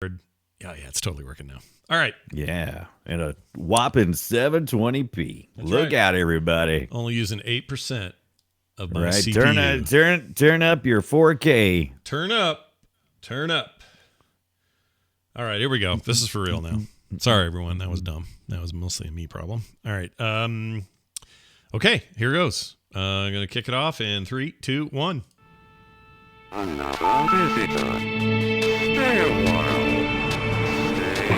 Yeah, it's totally working now. All right. Yeah, and a whopping 720p. That's Look right. out, everybody! Only using 8% of my Right, CPU. turn up your 4K. Turn up. All right, here we go. This is for real now. Sorry, everyone. That was dumb. That was mostly a me problem. All right. Okay, here goes. I'm going to kick it off in 3, 2, 1. Another visitor. Stay a while. Stay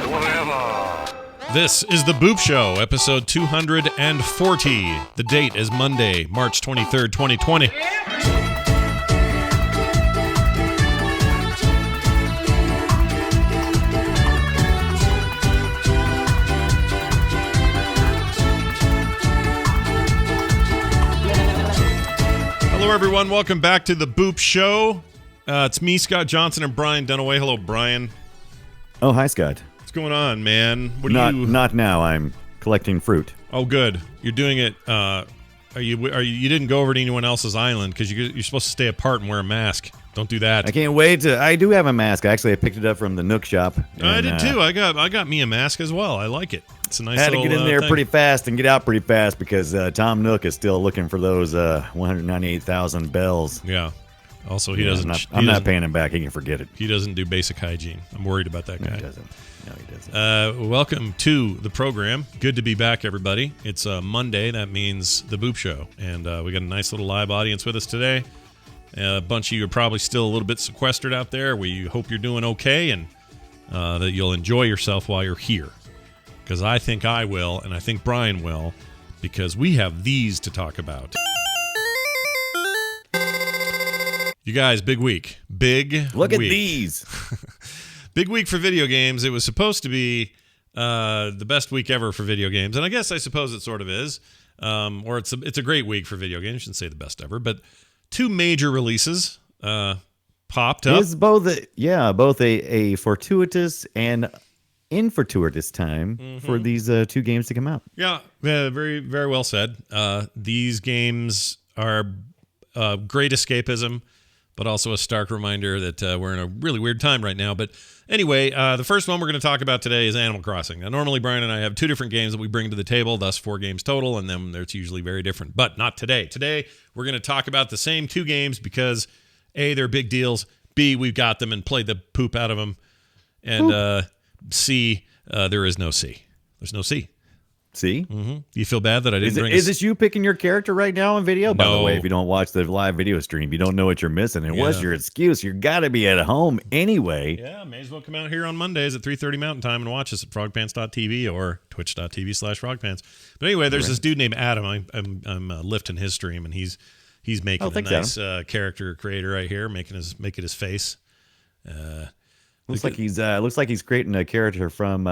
forever. This is The Boop Show, episode 240. The date is Monday, March 23rd, 2020. Hello, everyone. Welcome back to The Boop Show. It's me, Scott Johnson, and Brian Dunaway. Hello, Brian. Oh, hi, Scott. What's going on, man? Not now. I'm collecting fruit. Oh, good. You're doing it. You didn't go over to anyone else's island because you're supposed to stay apart and wear a mask. Don't do that. I can't wait to. I do have a mask. Actually, I picked it up from the Nook shop. I did too. I got me a mask as well. I like it. It's a nice. Had to little, get in there thing. pretty fast and get out pretty fast because Tom Nook is still looking for those 198,000 bells. Yeah. Also, he doesn't. I'm not paying him back. He can forget it. He doesn't do basic hygiene. I'm worried about that guy. No, he doesn't. No, he doesn't. Welcome to the program. Good to be back, everybody. It's Monday. That means the Boop Show, and we got a nice little live audience with us today. A bunch of you are probably still a little bit sequestered out there. We hope you're doing okay and that you'll enjoy yourself while you're here. Because I think I will, and I think Brian will, because we have these to talk about. You guys, big week. Look at these. Big week for video games. It was supposed to be the best week ever for video games, and I suppose it sort of is. Or it's a great week for video games. I shouldn't say the best ever, but two major releases popped up. It's both a fortuitous and infortuitous time for these two games to come out. Yeah, very, very well said. These games are great escapism, but also a stark reminder that we're in a really weird time right now. But anyway, the first one we're going to talk about today is Animal Crossing. Now, normally Brian and I have two different games that we bring to the table, thus 4 games total, and then it's usually very different. But not today. Today, we're going to talk about the same 2 games because, A, they're big deals, B, we've got them and played the poop out of them, and C, there is no C. There's no C. See? Mm-hmm. Do you feel bad that I didn't bring Is this you picking your character right now on video? By the No. way, if you don't watch the live video stream, you don't know what you're missing. And what's Yeah. your excuse? You got to be at home anyway. Yeah, may as well come out here on Mondays at 3:30 Mountain Time and watch us at frogpants.tv or twitch.tv/frogpants. But anyway, there's this dude named Adam. I'm lifting his stream, and he's making a nice character creator right here, making his face. Looks like he's creating a character from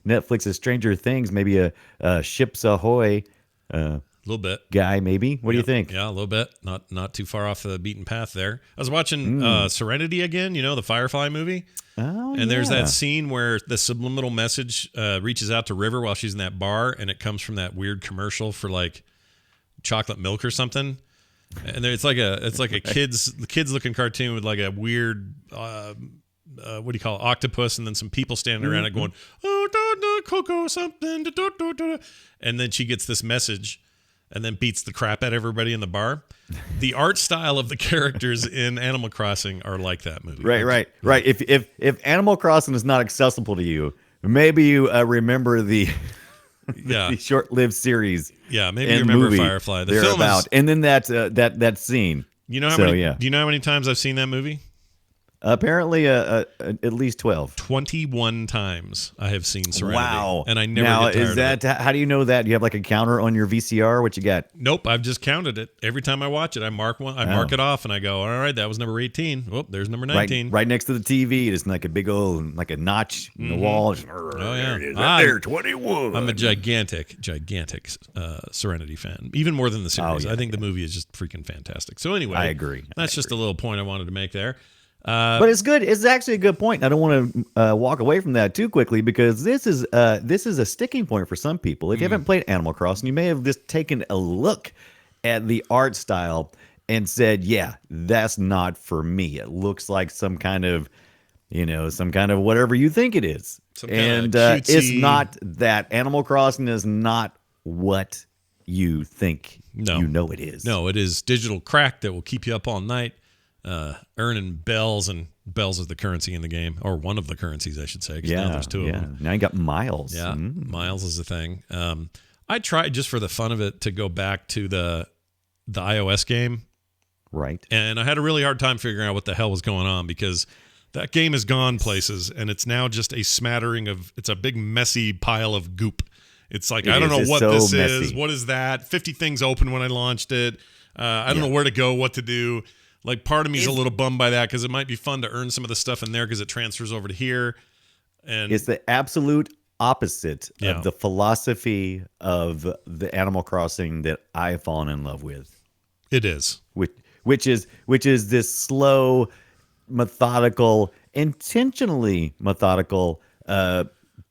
Netflix's Stranger Things, maybe a Ships Ahoy A little bit. guy, maybe. What do you think? Yeah, a little bit. Not too far off the beaten path there. I was watching Serenity again, the Firefly movie. Oh, And there's that scene where the subliminal message reaches out to River while she's in that bar, and it comes from that weird commercial for like chocolate milk or something. And it's like a kids looking cartoon with like a weird what do you call it, octopus, and then some people standing around it going, oh, cocoa something, and then she gets this message and then beats the crap out of everybody in the bar. The art style of the characters in Animal Crossing are like that movie. Right. If Animal Crossing is not accessible to you, maybe you remember the the short-lived series. Yeah, maybe you remember movie Firefly. The they're film about, is, and then that scene. you know how So, many? yeah. Do you know how many times I've seen that movie? Apparently, at least 12. 21 times I have seen Serenity. Wow! And I never now get tired is that of it. how do you know that? Do you have like a counter on your VCR? What you got? Nope, I've just counted it. Every time I watch it, I mark one. I mark it off, and I go, all right, that was number 18. Oh, there's number 19. Right next to the TV, it's like a big old like a notch in the wall. Oh yeah, There it is, right there, 21. I'm a gigantic Serenity fan, even more than the series. yeah, I think the movie is just freaking fantastic. So anyway, I agree. That's just a little point I wanted to make there. But it's good. It's actually a good point. I don't want to walk away from that too quickly because this is a sticking point for some people. If you haven't played Animal Crossing, you may have just taken a look at the art style and said, "Yeah, that's not for me." It looks like some kind of some kind of whatever you think it is. Some kind And of it's cutesy- not that. Animal Crossing is not what you think No. it is. No, it is digital crack that will keep you up all night, earning bells, and bells is the currency in the game, or one of the currencies, I should say. 'Cause now there's two of them. Now you got miles. Yeah, miles is the thing. I tried just for the fun of it to go back to the iOS game, Right. and I had a really hard time figuring out what the hell was going on because that game has gone places, and it's now just a smattering of. It's a big messy pile of goop. It's like I don't know It's what so this is. messy. What is that? 50 things open when I launched it. I don't know where to go, what to do. Like part of me is a little bummed by that because it might be fun to earn some of the stuff in there because it transfers over to here. And It's the absolute opposite Yeah. of the philosophy of the Animal Crossing that I have fallen in love with, it is. which is this slow, methodical, intentionally methodical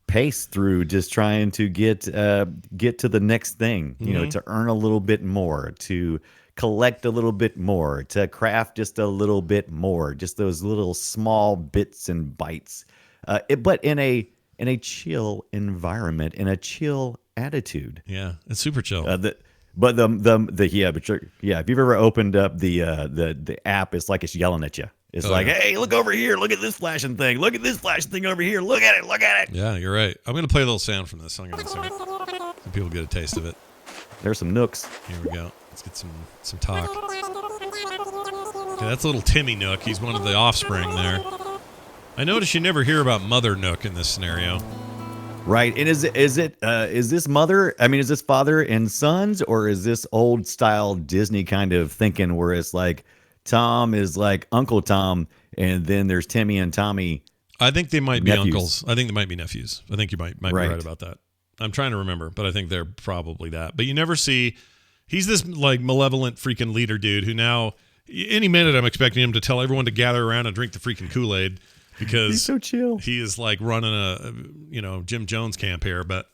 pace through just trying to get to the next thing. To earn a little bit more, to collect a little bit more, to craft just a little bit more, just those little small bits and bites. But in a chill environment, in a chill attitude. Yeah, it's super chill. If you've ever opened up the app, it's like it's yelling at you. It's like, yeah. hey, look over here, look at this flashing thing, look at this flashing thing over here, look at it. Yeah, you're right. I'm going to play a little sound from this. I'm going to sing it so people get a taste of it. There's some nooks. Here we go. Let's get some talk. Okay, that's little Timmy Nook. He's one of the offspring there. I notice you never hear about Mother Nook in this scenario. Right. And is this mother? I mean, is this father and sons, or is this old style Disney kind of thinking where it's like Tom is like Uncle Tom, and then there's Timmy and Tommy? I think they might be Nephews. uncles. I think they might be nephews. I think you might be Right. right about that. I'm trying to remember, but I think they're probably that. But you never see. He's this like malevolent freaking leader dude who now any minute I'm expecting him to tell everyone to gather around and drink the freaking Kool-Aid because He's so chill. he is like running a Jim Jones camp here. But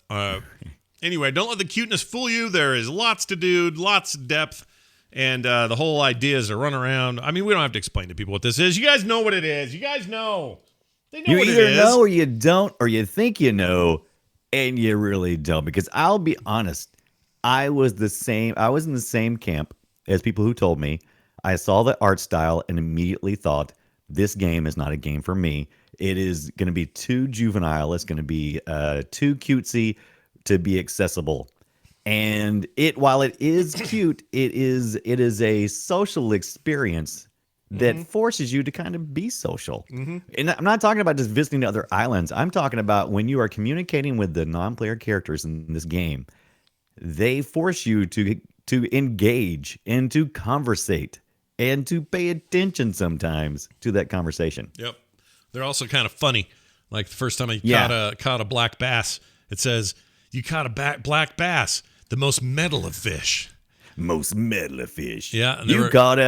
anyway, don't let the cuteness fool you. There is lots to do, lots of depth. And the whole idea is to run around. I mean, we don't have to explain to people what this is. You guys know what it is. You guys know. They know You what it either is. know or you don't, or you think you know, and you really don't. Because I'll be honest, I was in the same camp as people who told me. I saw the art style and immediately thought, this game is not a game for me. It is going to be too juvenile. It's going to be too cutesy to be accessible. And while it is cute, it is a social experience that forces you to kind of be social. And I'm not talking about just visiting other islands. I'm talking about when you are communicating with the non-player characters in this game, they force you to engage and to conversate and to pay attention sometimes to that conversation. Yep. They're also kind of funny. Like the first time I caught a black bass, it says, you caught a black bass, the most metal of fish. Most metal of fish. Yeah, and you got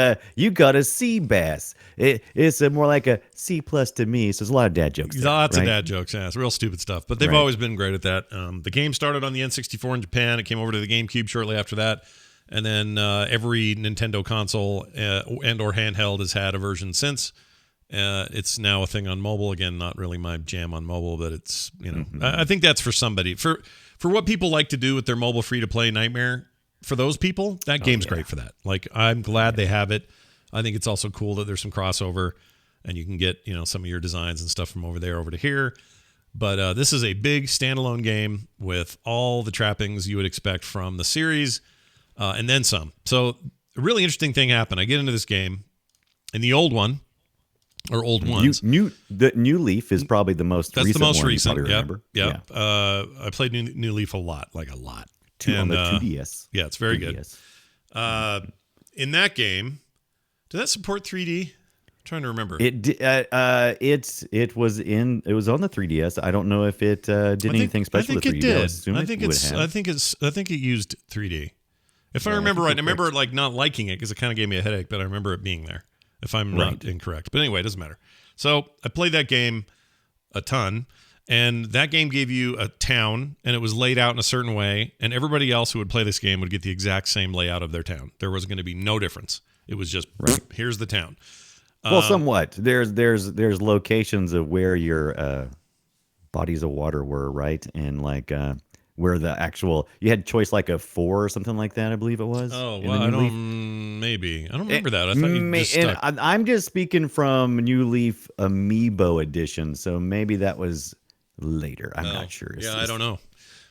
a sea bass. It's more like a C+ to me. So there's a lot of dad jokes. There, Lots right? of dad jokes. Yeah, it's real stupid stuff. But they've Right. always been great at that. The game started on the N64 in Japan. It came over to the GameCube shortly after that. And then every Nintendo console and or handheld has had a version since. It's now a thing on mobile. Again, not really my jam on mobile, but it's, I think that's for somebody. For what people like to do with their mobile free-to-play Nightmare, for those people, that game's great for that. Like, I'm glad they have it. I think it's also cool that there's some crossover and you can get, some of your designs and stuff from over there over to here. But this is a big standalone game with all the trappings you would expect from the series and then some. So a really interesting thing happened. I get into this game in the old one, or old ones. The New Leaf is probably the most That's recent the most one recent. you probably remember. Yep. I played New Leaf a lot. On And, the 2DS. Yeah, it's very good. 2DS. In that game, did that support 3D? I'm trying to remember. It was on the 3DS. I don't know if it did anything special with 3D. I think it used 3D. If I remember right, I remember like not liking it because it kind of gave me a headache, but I remember it being there. If I'm not incorrect, but anyway, it doesn't matter. So I played that game a ton, and that game gave you a town, and it was laid out in a certain way, and everybody else who would play this game would get the exact same layout of their town. There was going to be no difference. It was just here's the town. Well, somewhat. There's locations of where your bodies of water were, right? And like where the actual you had choice like a 4 or something like that, I believe it was. Oh, in the well, I New Leaf. don't. Maybe I don't remember that. I thought you just And stuck. I'm just speaking from New Leaf Amiibo edition, so maybe that was later. I'm not sure. Yeah, I don't know.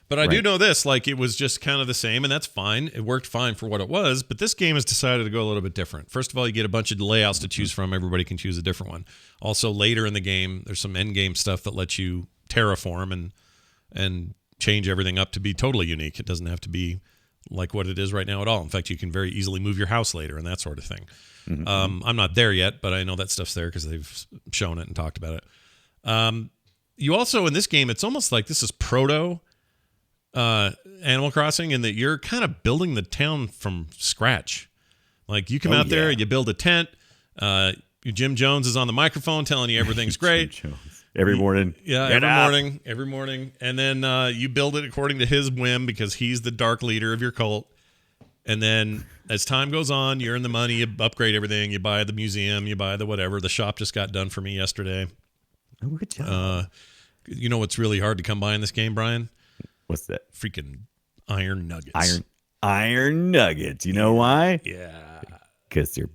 But I do know this, like it was just kind of the same, and that's fine. It worked fine for what it was, but this game has decided to go a little bit different. First of all, you get a bunch of layouts to choose from. Everybody can choose a different one. Also, later in the game, there's some end game stuff that lets you terraform and change everything up to be totally unique. It doesn't have to be like what it is right now at all. In fact, you can very easily move your house later and that sort of thing. I'm not there yet, but I know that stuff's there because they've shown it and talked about it. You also, in this game, it's almost like this is proto Animal Crossing in that you're kind of building the town from scratch. Like you come out there, you build a tent. Jim Jones is on the microphone telling you everything's great. Every morning. Yeah, every morning. And then you build it according to his whim because he's the dark leader of your cult. And then as time goes on, you're in the money, you upgrade everything, you buy the museum, you buy the whatever. The shop just got done for me yesterday. Oh, good job. You know what's really hard to come by in this game, Brian? What's that? Freaking iron nuggets. Iron nuggets. You know why? Yeah. Because they're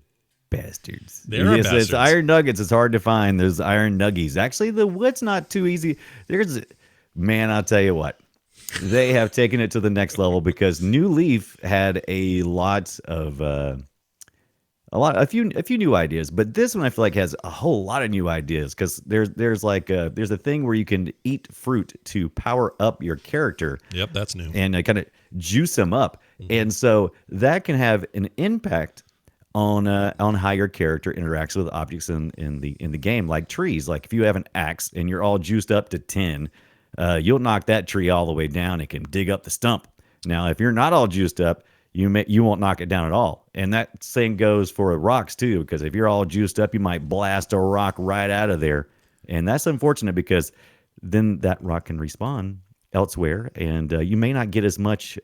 bastards. They're bastards. It's iron nuggets. It's hard to find. There's iron nuggies. Actually, the wood's not too easy. Man, I'll tell you what. They have taken it to the next level because New Leaf had a few new ideas, but this one I feel like has a whole lot of new ideas because there's a thing where you can eat fruit to power up your character. Yep, that's new. And kind of juice them up, and so that can have an impact on how your character interacts with objects in the game, like trees. Like if you have an axe and you're all juiced up to 10, you'll knock that tree all the way down. It can dig up the stump. Now, if you're not all juiced up, you won't knock it down at all. And that same goes for rocks too, because if you're all juiced up, you might blast a rock right out of there. And that's unfortunate because then that rock can respawn elsewhere, and you may not get as much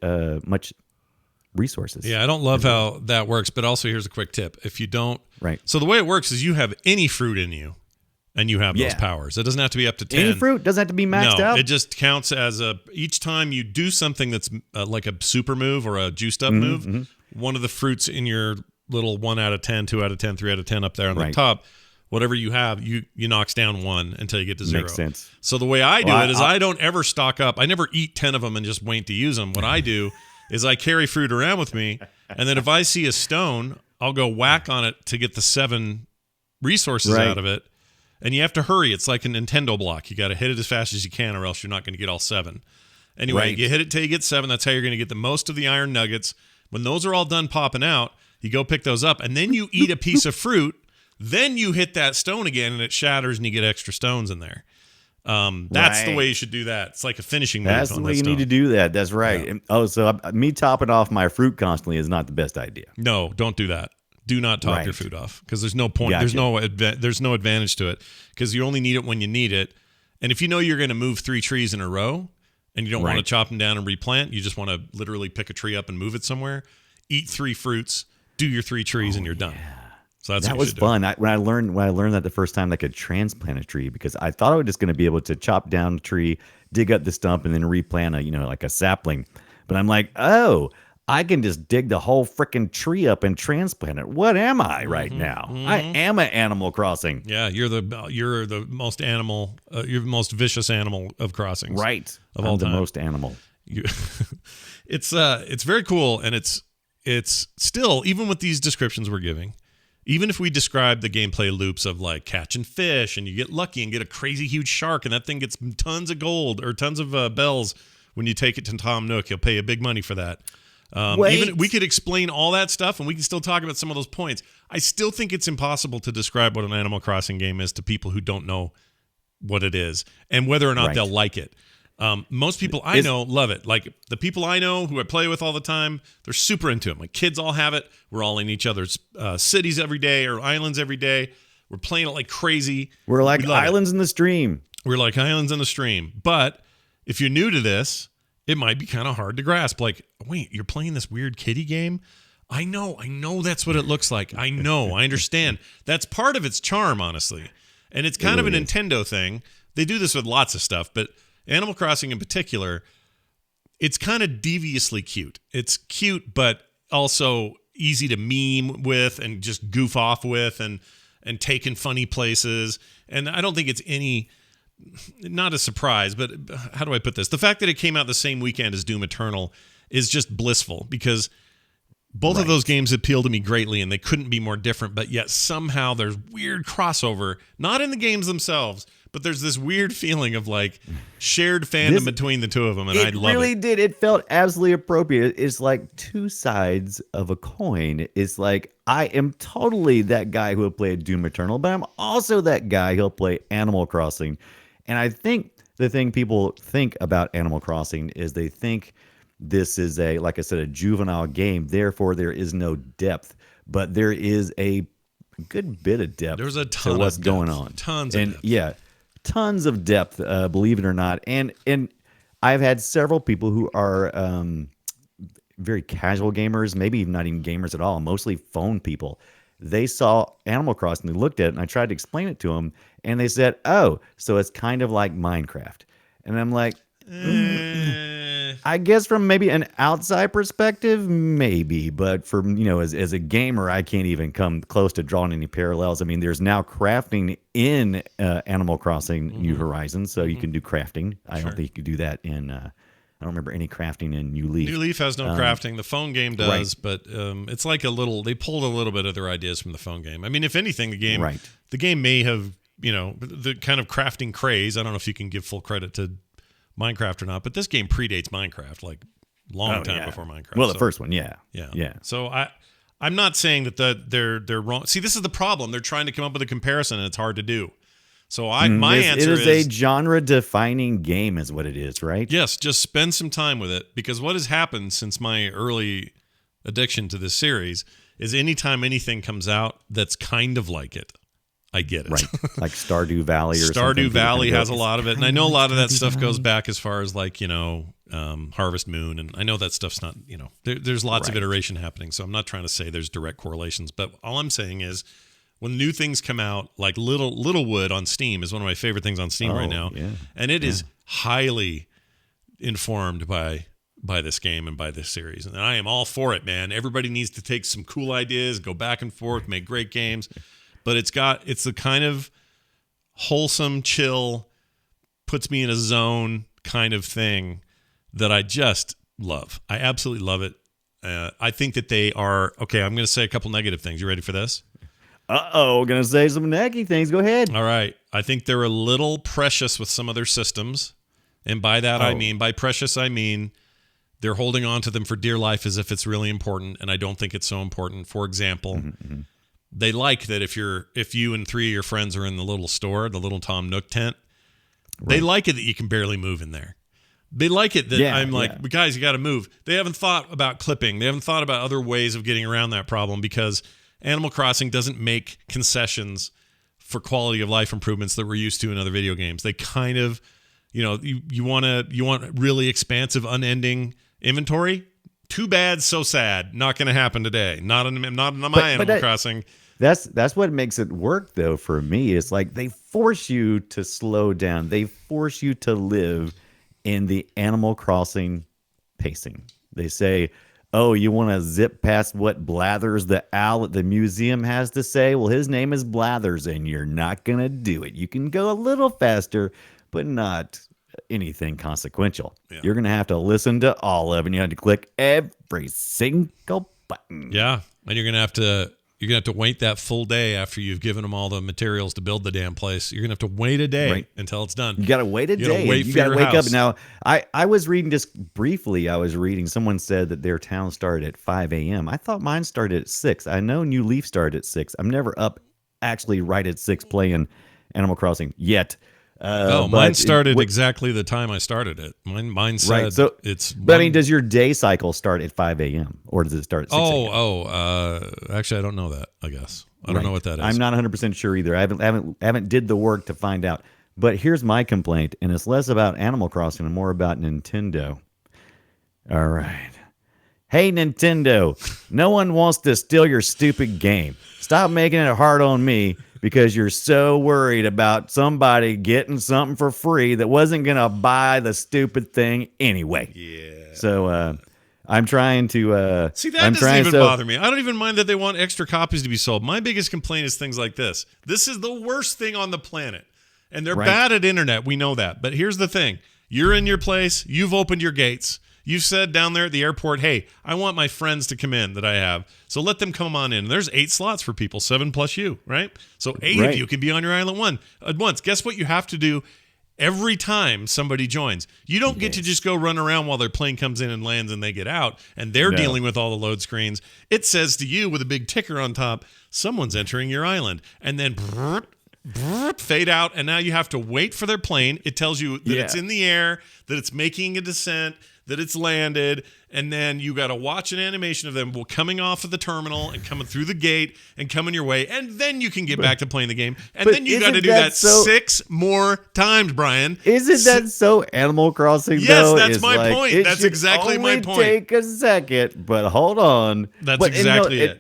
resources. Yeah, I don't love how that works, but also here's a quick tip. If you don't... Right. So the way it works is you have any fruit in you, and you have those powers. It doesn't have to be up to 10. Any fruit doesn't have to be maxed out. It just counts as each time you do something that's like a super move or a juiced up move, one of the fruits in your little 1 out of 10, 2 out of 10, 3 out of 10 up there on the top, whatever you have, you knocks down 1 until you get to 0. Makes sense. So the way I do it is I don't ever stock up. I never eat 10 of them and just wait to use them. What I do is I carry fruit around with me, and then if I see a stone, I'll go whack on it to get the 7 resources out of it. And you have to hurry. It's like a Nintendo block. You got to hit it as fast as you can, or else you're not going to get all 7. Anyway, you hit it till you get 7. That's how you're going to get the most of the iron nuggets. When those are all done popping out, you go pick those up, and then you eat a piece of fruit. Then you hit that stone again, and it shatters, and you get extra stones in there. That's the way you should do that. It's like a finishing move. That's the way you need to do that. That's right. Yeah. So me topping off my fruit constantly is not the best idea. No, don't do that. Do not top your food off because there's no point. Gotcha. There's no advantage to it because you only need it when you need it. And if you know you're going to move 3 trees in a row and you don't want to chop them down and replant, you just want to literally pick a tree up and move it somewhere. Eat 3 fruits, do your 3 trees, and you're done. So that was fun. When I learned that the first time, I could transplant a tree because I thought I was just going to be able to chop down a tree, dig up the stump, and then replant like a sapling. But I'm like, oh, I can just dig the whole freaking tree up and transplant it. What am I right now? I am an Animal Crossing. Yeah, you're the most you're the most vicious animal of Crossings. Right. Of all I'm the time. most animal. It's very cool, and it's still, even with these descriptions we're giving, even if we describe the gameplay loops of like catching fish and you get lucky and get a crazy huge shark and that thing gets tons of gold or tons of bells when you take it to Tom Nook, he'll pay you big money for that. Even we could explain all that stuff and we can still talk about some of those points. I still think it's impossible to describe what an Animal Crossing game is to people who don't know what it is and whether or not they'll like it. Most people I know love it. Like the people I know who I play with all the time, they're super into it. My kids all have it. We're all in each other's cities every day or islands every day. We're playing it like crazy. We're like islands in the stream. We're like islands in the stream. But if you're new to this, it might be kind of hard to grasp. Like, wait, you're playing this weird kiddie game? I know that's what it looks like. I know, I understand. That's part of its charm, honestly. And it's kind of a Nintendo thing. They do this with lots of stuff, but Animal Crossing in particular, it's kind of deviously cute. It's cute, but also easy to meme with and just goof off with and take in funny places. And I don't think it's not a surprise, but how do I put this? The fact that it came out the same weekend as Doom Eternal is just blissful because both of those games appeal to me greatly and they couldn't be more different, but yet somehow there's weird crossover, not in the games themselves, but there's this weird feeling of like shared fandom between the two of them, and I love it. It really did. It felt absolutely appropriate. It's like two sides of a coin. It's like I am totally that guy who will play Doom Eternal, but I'm also that guy who'll play Animal Crossing. And I think the thing people think about Animal Crossing is they think this is like I said, a juvenile game. Therefore, there is no depth, but there is a good bit of depth. There's a ton to what's of going depth. on. Tons of depth. Yeah, tons of depth. Believe it or not, and I've had several people who are very casual gamers, maybe not even gamers at all, mostly phone people. They saw Animal Crossing, they looked at it, and I tried to explain it to them, and they said, "Oh, so it's kind of like Minecraft." And I'm like, I guess from maybe an outside perspective, maybe, but for as a gamer, I can't even come close to drawing any parallels. I mean, there's now crafting in Animal Crossing New Horizons, so you can do crafting. I don't think you could do that in. I don't remember any crafting in New Leaf. New Leaf has no crafting. The phone game does, but it's like they pulled a little bit of their ideas from the phone game. I mean, if anything, the game may have the kind of crafting craze. I don't know if you can give full credit to Minecraft or not, but this game predates Minecraft, like long time before Minecraft. Well, the first one, yeah. So I'm not saying that they're wrong. See, this is the problem. They're trying to come up with a comparison, and it's hard to do. So my answer is, it is a genre-defining game, is what it is, right? Yes, just spend some time with it, because what has happened since my early addiction to this series is anytime anything comes out that's kind of like it, I get it. Right, like Stardew Valley or something. Stardew Valley has a lot of it, and I know a lot of that stuff goes back as far as like, Harvest Moon, and I know that stuff's not, there's lots of iteration happening, so I'm not trying to say there's direct correlations, but all I'm saying is when new things come out, like Littlewood on Steam is one of my favorite things on Steam right now, and it is highly informed by this game and by this series, and I am all for it, man. Everybody needs to take some cool ideas, go back and forth, make great games, but it's the kind of wholesome, chill, puts me in a zone kind of thing that I just love. I absolutely love it. I think that they are okay. I'm going to say a couple negative things. You ready for this? Gonna say some necky things. Go ahead. All right. I think they're a little precious with some of their systems. And by that, by precious, I mean they're holding on to them for dear life as if it's really important. And I don't think it's so important. For example, they like that if you and three of your friends are in the little store, the little Tom Nook tent, they like it that you can barely move in there. They like it that guys, you got to move. They haven't thought about clipping. They haven't thought about other ways of getting around that problem because Animal Crossing doesn't make concessions for quality of life improvements that we're used to in other video games. They kind of, you want really expansive, unending inventory. Too bad, so sad. Not going to happen today. Not in my Animal Crossing. That's what makes it work, though. For me, it's like they force you to slow down. They force you to live in the Animal Crossing pacing. They say, "Oh, you want to zip past what Blathers the owl at the museum has to say? Well, his name is Blathers, and you're not going to do it. You can go a little faster, but not anything consequential. Yeah. You're going to have to listen to all of it, and you have to click every single button." Yeah, and you're going to have to wait that full day after you've given them all the materials to build the damn place. You're going to have to wait a day until it's done. You got to wait a day. You got to wake up. Now, I was reading just briefly. Someone said that their town started at 5 a.m. I thought mine started at 6. I know New Leaf started at 6. I'm never up actually right at 6 playing Animal Crossing yet. Mine started exactly the time I started it. Mine said it's. But I mean, does your day cycle start at 5 a.m. or does it start at 6 a.m.? Actually, I don't know that. I guess I don't know what that is. I'm not 100% sure either. I haven't did the work to find out. But here's my complaint, and it's less about Animal Crossing and more about Nintendo. All right, Hey, Nintendo, no one wants to steal your stupid game. Stop making it hard on me because you're so worried about somebody getting something for free that wasn't going to buy the stupid thing anyway. Yeah. So I'm trying to. See, that I'm doesn't trying even so- bother me. I don't even mind that they want extra copies to be sold. My biggest complaint is things like this. This is the worst thing on the planet. And they're Right. bad at internet. We know that. But here's the thing. You're in your place. You've opened your gates. You've said down there at the airport, hey, I want my friends to come in that I have. So let them come on in. There's 8 slots for people, 7 plus you, right? So 8 of Right. you can be on your island at once. Guess what you have to do every time somebody joins? You don't get to just go run around while their plane comes in and lands and they get out and they're No. dealing with all the load screens. It says to you with a big ticker on top, someone's entering your island. And then fade out, and now you have to wait for their plane. It tells you that it's in the air, that it's making a descent, that it's landed, and then you got to watch an animation of them coming off of the terminal and coming through the gate and coming your way, and then you can get back to playing the game. And but then you got to isn't do that that so- 6 more times, Brian. Isn't that so Animal Crossing? Yes, though? that's It's my like, point. it That's should exactly my only point. Take a second, but hold on. That's But, and, exactly it.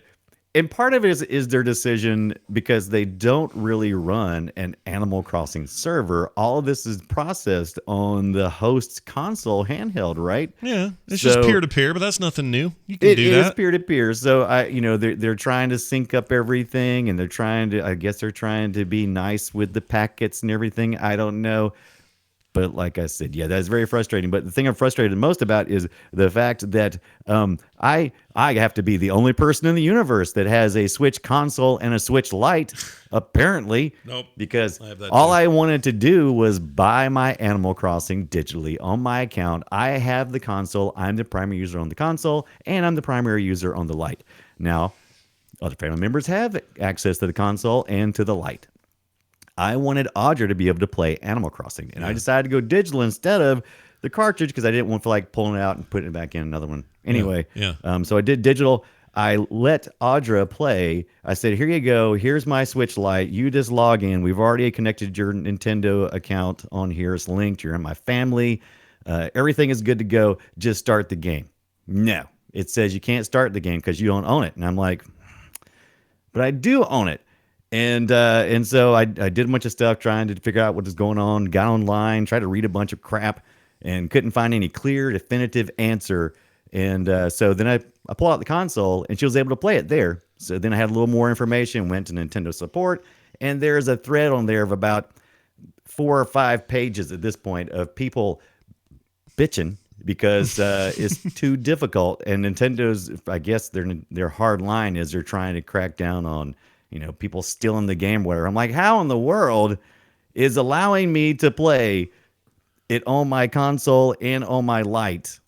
And part of it is their decision because they don't really run an Animal Crossing server. All of this is processed on the host's console handheld, right? Yeah, it's So- just peer-to-peer, but that's nothing new. You can It do is that. peer to peer. So they're trying to sync up everything, and they're trying to be nice with the packets and everything. I don't know. But like I said, yeah, that's very frustrating. But the thing I'm frustrated most about is the fact that I have to be the only person in the universe that has a Switch console and a Switch Lite, apparently. Nope. Because I have that all too. I wanted to do was buy my Animal Crossing digitally on my account. I have the console. I'm the primary user on the console, and I'm the primary user on the Lite. Now, other family members have access to the console and to the Lite. I wanted Audra to be able to play Animal Crossing, and I decided to go digital instead of the cartridge because I didn't want to like pulling it out and putting it back in another one. Anyway, Yeah. So I did digital. I let Audra play. I said, "Here you go. Here's my Switch Lite. You just log in. We've already connected your Nintendo account on here. It's linked. You're in my family. Everything is good to go. Just start the game." No, it says you can't start the game because you don't own it. And I'm like, but I do own it. And so I did a bunch of stuff trying to figure out what was going on, got online, tried to read a bunch of crap, and couldn't find any clear, definitive answer. And so then I pulled out the console, and she was able to play it there. So then I had a little more information, went to Nintendo support, and there's a thread on there of about 4 or 5 pages at this point of people bitching because it's too difficult. And Nintendo's, I guess their hard line is they're trying to crack down on people stealing the game, whatever. I'm like, how in the world is allowing me to play it on my console and on my Lite?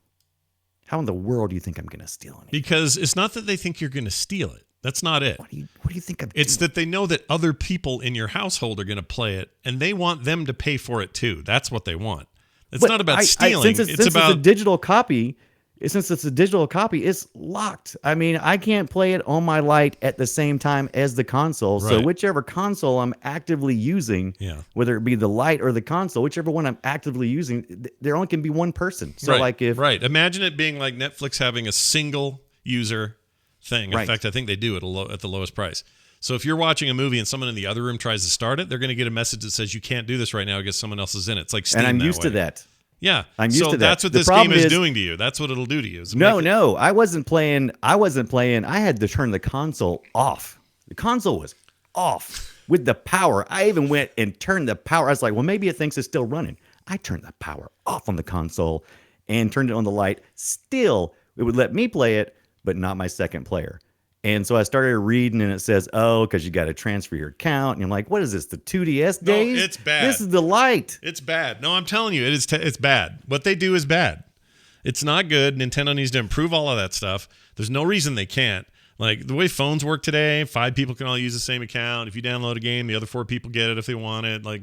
How in the world do you think I'm going to steal it? Because it's not that they think you're going to steal it. That's not it. What do you think I'm It's doing? that they know that other people in your household are going to play it, and they want them to pay for it too. That's what they want. It's But not about I- stealing. since It's it's a about digital copy. Since it's a digital copy, it's locked. I mean, I can't play it on my Lite at the same time as the console. So Right. whichever console I'm actively using, Yeah. whether it be the Lite or the console, whichever one I'm actively using, there only can be one person. So right, like if right. Imagine it being like Netflix having a single user thing. In Right. fact, I think they do it at the lowest price. So if you're watching a movie and someone in the other room tries to start it, they're going to get a message that says you can't do this right now because someone else is in it. It's like Steam and I'm that used to way. that. Yeah, I'm used so to that. that's what The this game problem is is- doing to you. That's what it'll do to you. is No, make it- no, I wasn't playing. I had to turn the console off. The console was off with the power. I even went and turned the power. I was like, well, maybe it thinks it's still running. I turned the power off on the console and turned it on the Lite. Still, it would let me play it, but not my second player. And so I started reading, and it says, "Oh, because you got to transfer your account." And I'm like, "What is this? The 2DS No, days? it's bad. This is the Lite." It's bad. No, I'm telling you, it's bad. What they do is bad. It's not good. Nintendo needs to improve all of that stuff. There's no reason they can't. Like the way phones work today, 5 people can all use the same account. If you download a game, the other 4 people get it if they want it. Like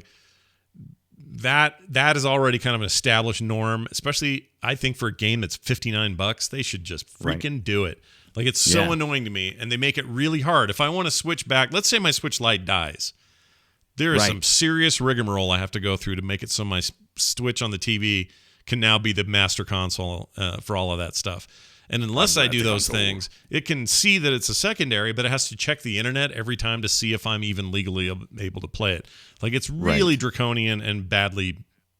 that is already kind of an established norm, especially I think for a game that's $59, they should just freaking do it. Like it's so Yeah. annoying to me, and they make it really hard. If I want to switch back, let's say my Switch Lite dies. There is Right. some serious rigmarole I have to go through to make it so my Switch on the TV can now be the master console for all of that stuff. And unless I do those console. things, it can see that it's a secondary, but it has to check the internet every time to see if I'm even legally able to play it. Like, it's really draconian and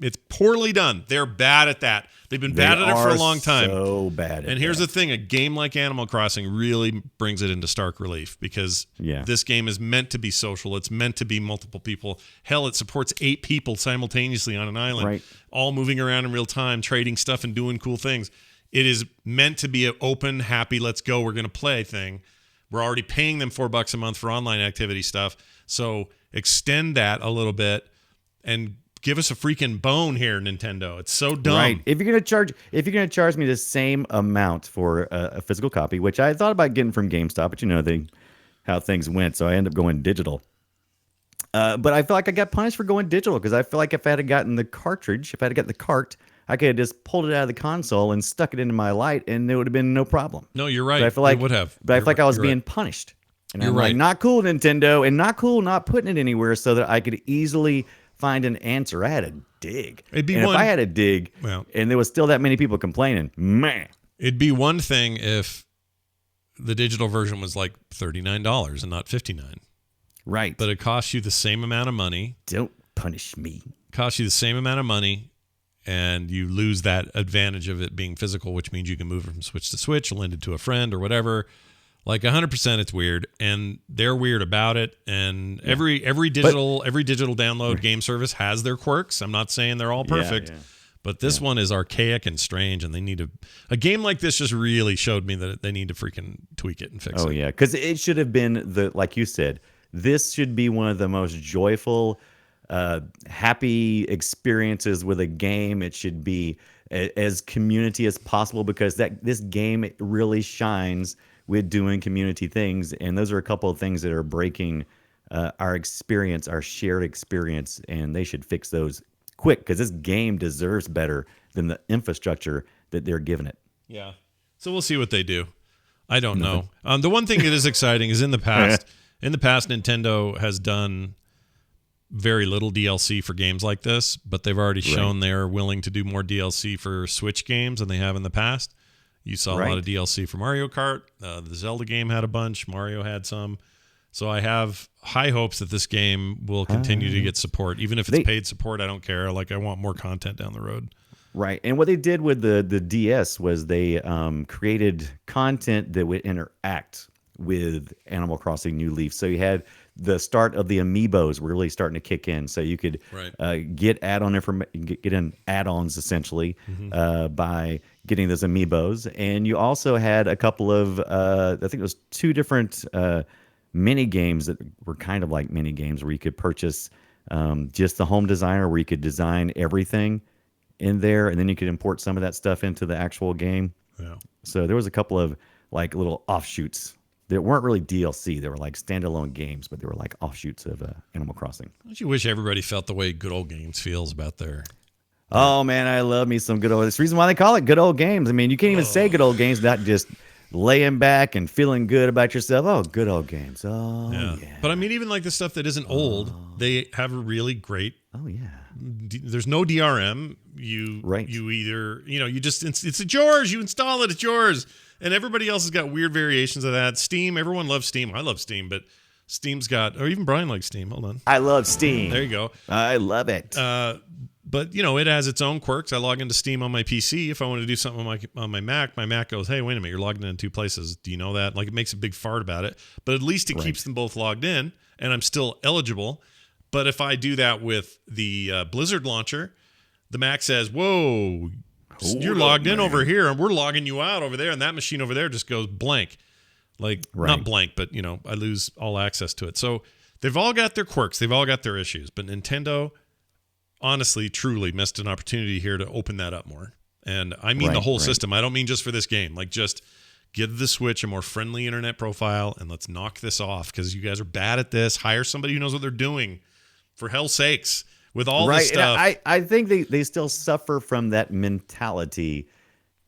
it's poorly done. They're bad at that. They've been bad at it for a long time. So bad. And here's the thing, a game like Animal Crossing really brings it into stark relief because this game is meant to be social. It's meant to be multiple people. Hell, it supports 8 people simultaneously on an island, all moving around in real time, trading stuff and doing cool things. It is meant to be an open, happy, let's go, we're going to play thing. We're already paying them $4 a month for online activity stuff. So extend that a little bit and give us a freaking bone here, Nintendo. It's so dumb. Right. If you're gonna charge me the same amount for a physical copy, which I thought about getting from GameStop, but how things went, so I ended up going digital. But I feel like I got punished for going digital because I feel like if I had gotten the cartridge, if I had got the cart, I could have just pulled it out of the console and stuck it into my Lite, and it would have been no problem. No, you're right. But I feel like it would have. But I feel like I was You're being right. punished. And You're I'm right. like, not cool, Nintendo, and not cool not putting it anywhere so that I could easily find an answer. I had to dig. It'd be and one- if I had to dig, Well- and there was still that many people complaining, man. It'd be one thing if the digital version was like $39 and not $59. Right. But it costs you the same amount of money. Don't punish me. Costs you the same amount of money, and you lose that advantage of it being physical, which means you can move it from Switch to Switch, lend it to a friend or whatever. Like 100%, it's weird, and they're weird about it. And every digital download game service has their quirks. I'm not saying they're all perfect, but this one is archaic and strange, and they need a game like this just really showed me that they need to freaking tweak it and fix it. Oh yeah, because it should have been like you said, this should be one of the most joyful, happy experiences with a game. It should be as community as possible because this game really shines with doing community things, and those are a couple of things that are breaking our experience, our shared experience, and they should fix those quick because this game deserves better than the infrastructure that they're giving it. Yeah. So we'll see what they do. I don't know. The one thing that is exciting is in the past, Nintendo has done very little DLC for games like this, but they've already shown they're willing to do more DLC for Switch games than they have in the past. You saw a lot of DLC for Mario Kart. The Zelda game had a bunch. Mario had some. So I have high hopes that this game will continue to get support. Even if it's paid support, I don't care. Like, I want more content down the road. Right. And what they did with the DS was they created content that would interact with Animal Crossing New Leaf. So you had the start of the amiibos were really starting to kick in. So you could get add-on information, get in add-ons essentially by getting those amiibos. And you also had a couple of, I think it was 2 different mini games that were kind of like mini games where you could purchase just the home designer where you could design everything in there, and then you could import some of that stuff into the actual game. Yeah. So there was a couple of like little offshoots that weren't really DLC. They were like standalone games, but they were like offshoots of Animal Crossing. Don't you wish everybody felt the way Good Old Games feels about their... Oh man, I love me some good old. That's the reason why they call it Good Old Games. I mean, you can't even say Good Old Games without just laying back and feeling good about yourself. Oh, Good Old Games. Oh yeah. But I mean, even like the stuff that isn't old, they have a really great... Oh yeah. There's no DRM. You either, you just, it's yours. You install it. It's yours. And everybody else has got weird variations of that. Steam, everyone loves Steam. I love Steam, but Steam's got, or even Brian likes Steam. Hold on. I love Steam. There you go. I love it. But it has its own quirks. I log into Steam on my PC. If I want to do something on my Mac goes, hey, wait a minute, you're logged in 2 places. Do you know that? Like, it makes a big fart about it. But at least it keeps them both logged in, and I'm still eligible. But if I do that with the Blizzard launcher, the Mac says, whoa, you're logged in over here, and we're logging you out over there, and that machine over there just goes blank. Like, not blank, but, I lose all access to it. So they've all got their quirks. They've all got their issues. But Nintendo, honestly, truly missed an opportunity here to open that up more. And I mean the whole system. I don't mean just for this game. Like, just give the Switch a more friendly internet profile, and let's knock this off because you guys are bad at this. Hire somebody who knows what they're doing. For hell's sakes, with all this stuff. And I think they still suffer from that mentality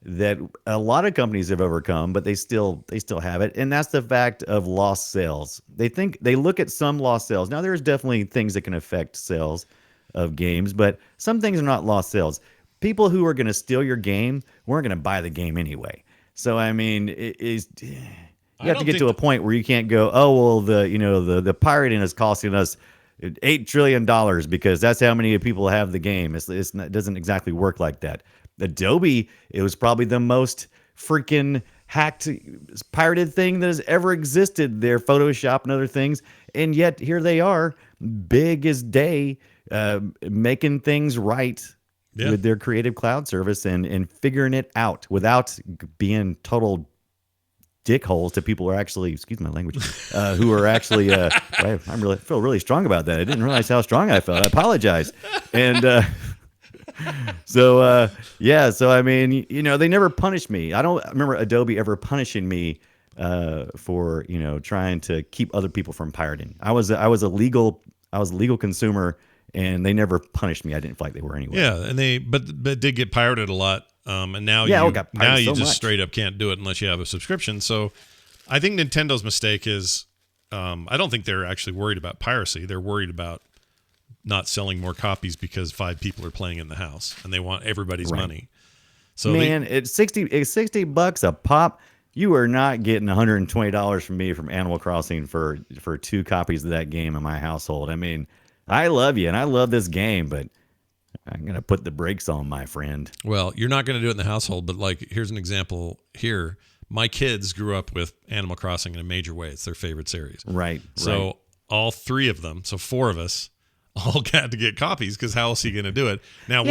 that a lot of companies have overcome, but they still have it. And that's the fact of lost sales. They look at some lost sales. Now, there's definitely things that can affect sales of games, but some things are not lost sales. People who are going to steal your game weren't going to buy the game anyway. So I mean, it is. You I have to don't get to think a point where you can't go, oh well, the pirating is costing us $8 trillion because that's how many people have the game. It doesn't exactly work like that. Adobe, it was probably the most freaking hacked, pirated thing that has ever existed. Their Photoshop and other things, and yet here they are, big as day, making things right. Yeah. With their creative cloud service and figuring it out without being total dickholes to people who are actually, excuse my language, who are actually, feel really strong about that. I didn't realize how strong I felt. I apologize. And so I mean, they never punished me. I don't remember Adobe ever punishing me for, trying to keep other people from pirating. I was a legal consumer, and they never punished me. I didn't feel like they were anyway. Yeah, and but did get pirated a lot. And now got pirated so just much. straight up can't do it unless you have a subscription. So I think Nintendo's mistake is I don't think they're actually worried about piracy. They're worried about not selling more copies because 5 people are playing in the house and they want everybody's money. So man, it's $60 a pop. You are not getting $120 from me from Animal Crossing for 2 copies of that game in my household. I mean, I love you and I love this game, but I'm gonna put the brakes on, my friend. Well, you're not going to do it in the household, but like here's an example here. My kids grew up with Animal Crossing in a major way. It's their favorite series. Right. So all 3 of them, so 4 of us, all got to get copies because how else are you going to do it? Now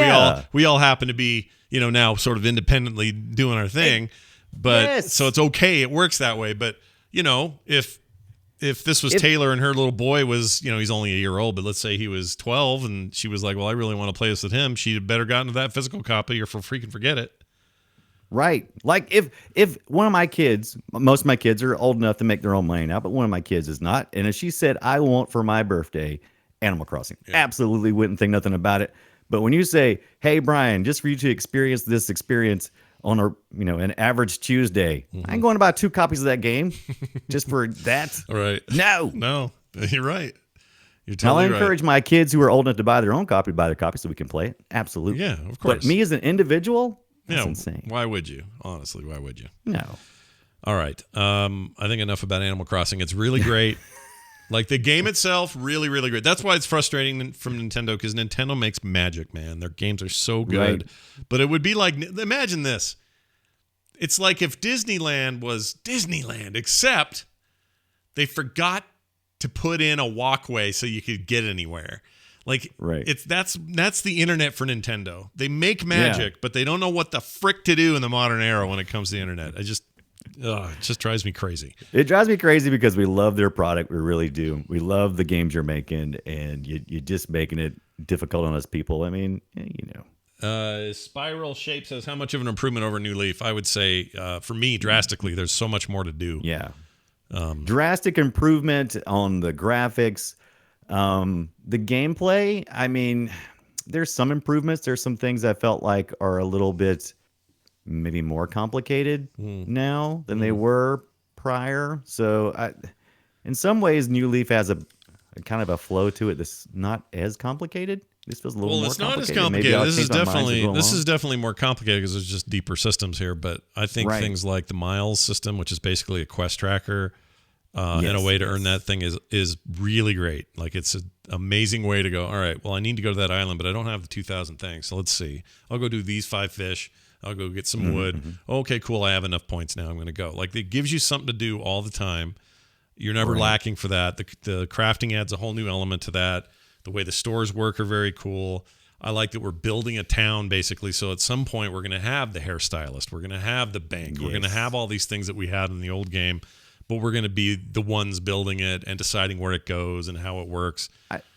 we all happen to be, now sort of independently doing our thing, but so it's okay. It works that way. But if this was Taylor and her little boy was, he's only a year old, but let's say he was 12 and she was like, well, I really want to play this with him. She'd better gotten to that physical copy or freaking forget it. Right. Like if one of my kids, most of my kids are old enough to make their own money now, but one of my kids is not. And if she said, I want for my birthday Animal Crossing, absolutely wouldn't think nothing about it. But when you say, hey, Brian, just for you to experience this experience on an average Tuesday, I'm going to buy 2 copies of that game just for that. All right. No, you're right. You're I'll totally encourage my kids who are old enough to buy their own copy to buy their copy so we can play it. Absolutely. Yeah, of course. But me as an individual, that's insane. Why would you? Honestly, why would you? No. All right. I think enough about Animal Crossing. It's really great. Like the game itself, really, really great. That's why it's frustrating from Nintendo, because Nintendo makes magic, man. Their games are so good. Right. But it would be like, imagine this. It's like if Disneyland was Disneyland, except they forgot to put in a walkway so you could get anywhere. Like, right. that's the internet for Nintendo. They make magic, but they don't know what the frick to do in the modern era when it comes to the internet. It just drives me crazy. It drives me crazy because we love their product. We really do. We love the games you're making, and you're just making it difficult on us people. I mean, Spiral Shape says, how much of an improvement over New Leaf? I would say, for me, drastically. There's so much more to do. Yeah. Drastic improvement on the graphics. The gameplay, I mean, there's some improvements. There's some things I felt like are a little bit maybe more complicated now than they were prior. So in some ways, New Leaf has a kind of a flow to it that's not as complicated. This feels a little more complicated. Well, it's not as complicated. This is definitely more complicated because there's just deeper systems here. But I think things like the Miles system, which is basically a quest tracker, and a way to earn that thing is really great. Like it's an amazing way to go, all right, well, I need to go to that island, but I don't have the 2,000 things. So let's see. I'll go do these 5 fish. I'll go get some wood. Okay, cool. I have enough points now. I'm going to go. Like it gives you something to do all the time. You're never lacking for that. The crafting adds a whole new element to that. The way the stores work are very cool. I like that we're building a town basically. So at some point we're going to have the hairstylist. We're going to have the bank. We're going to have all these things that we had in the old game, but we're going to be the ones building it and deciding where it goes and how it works.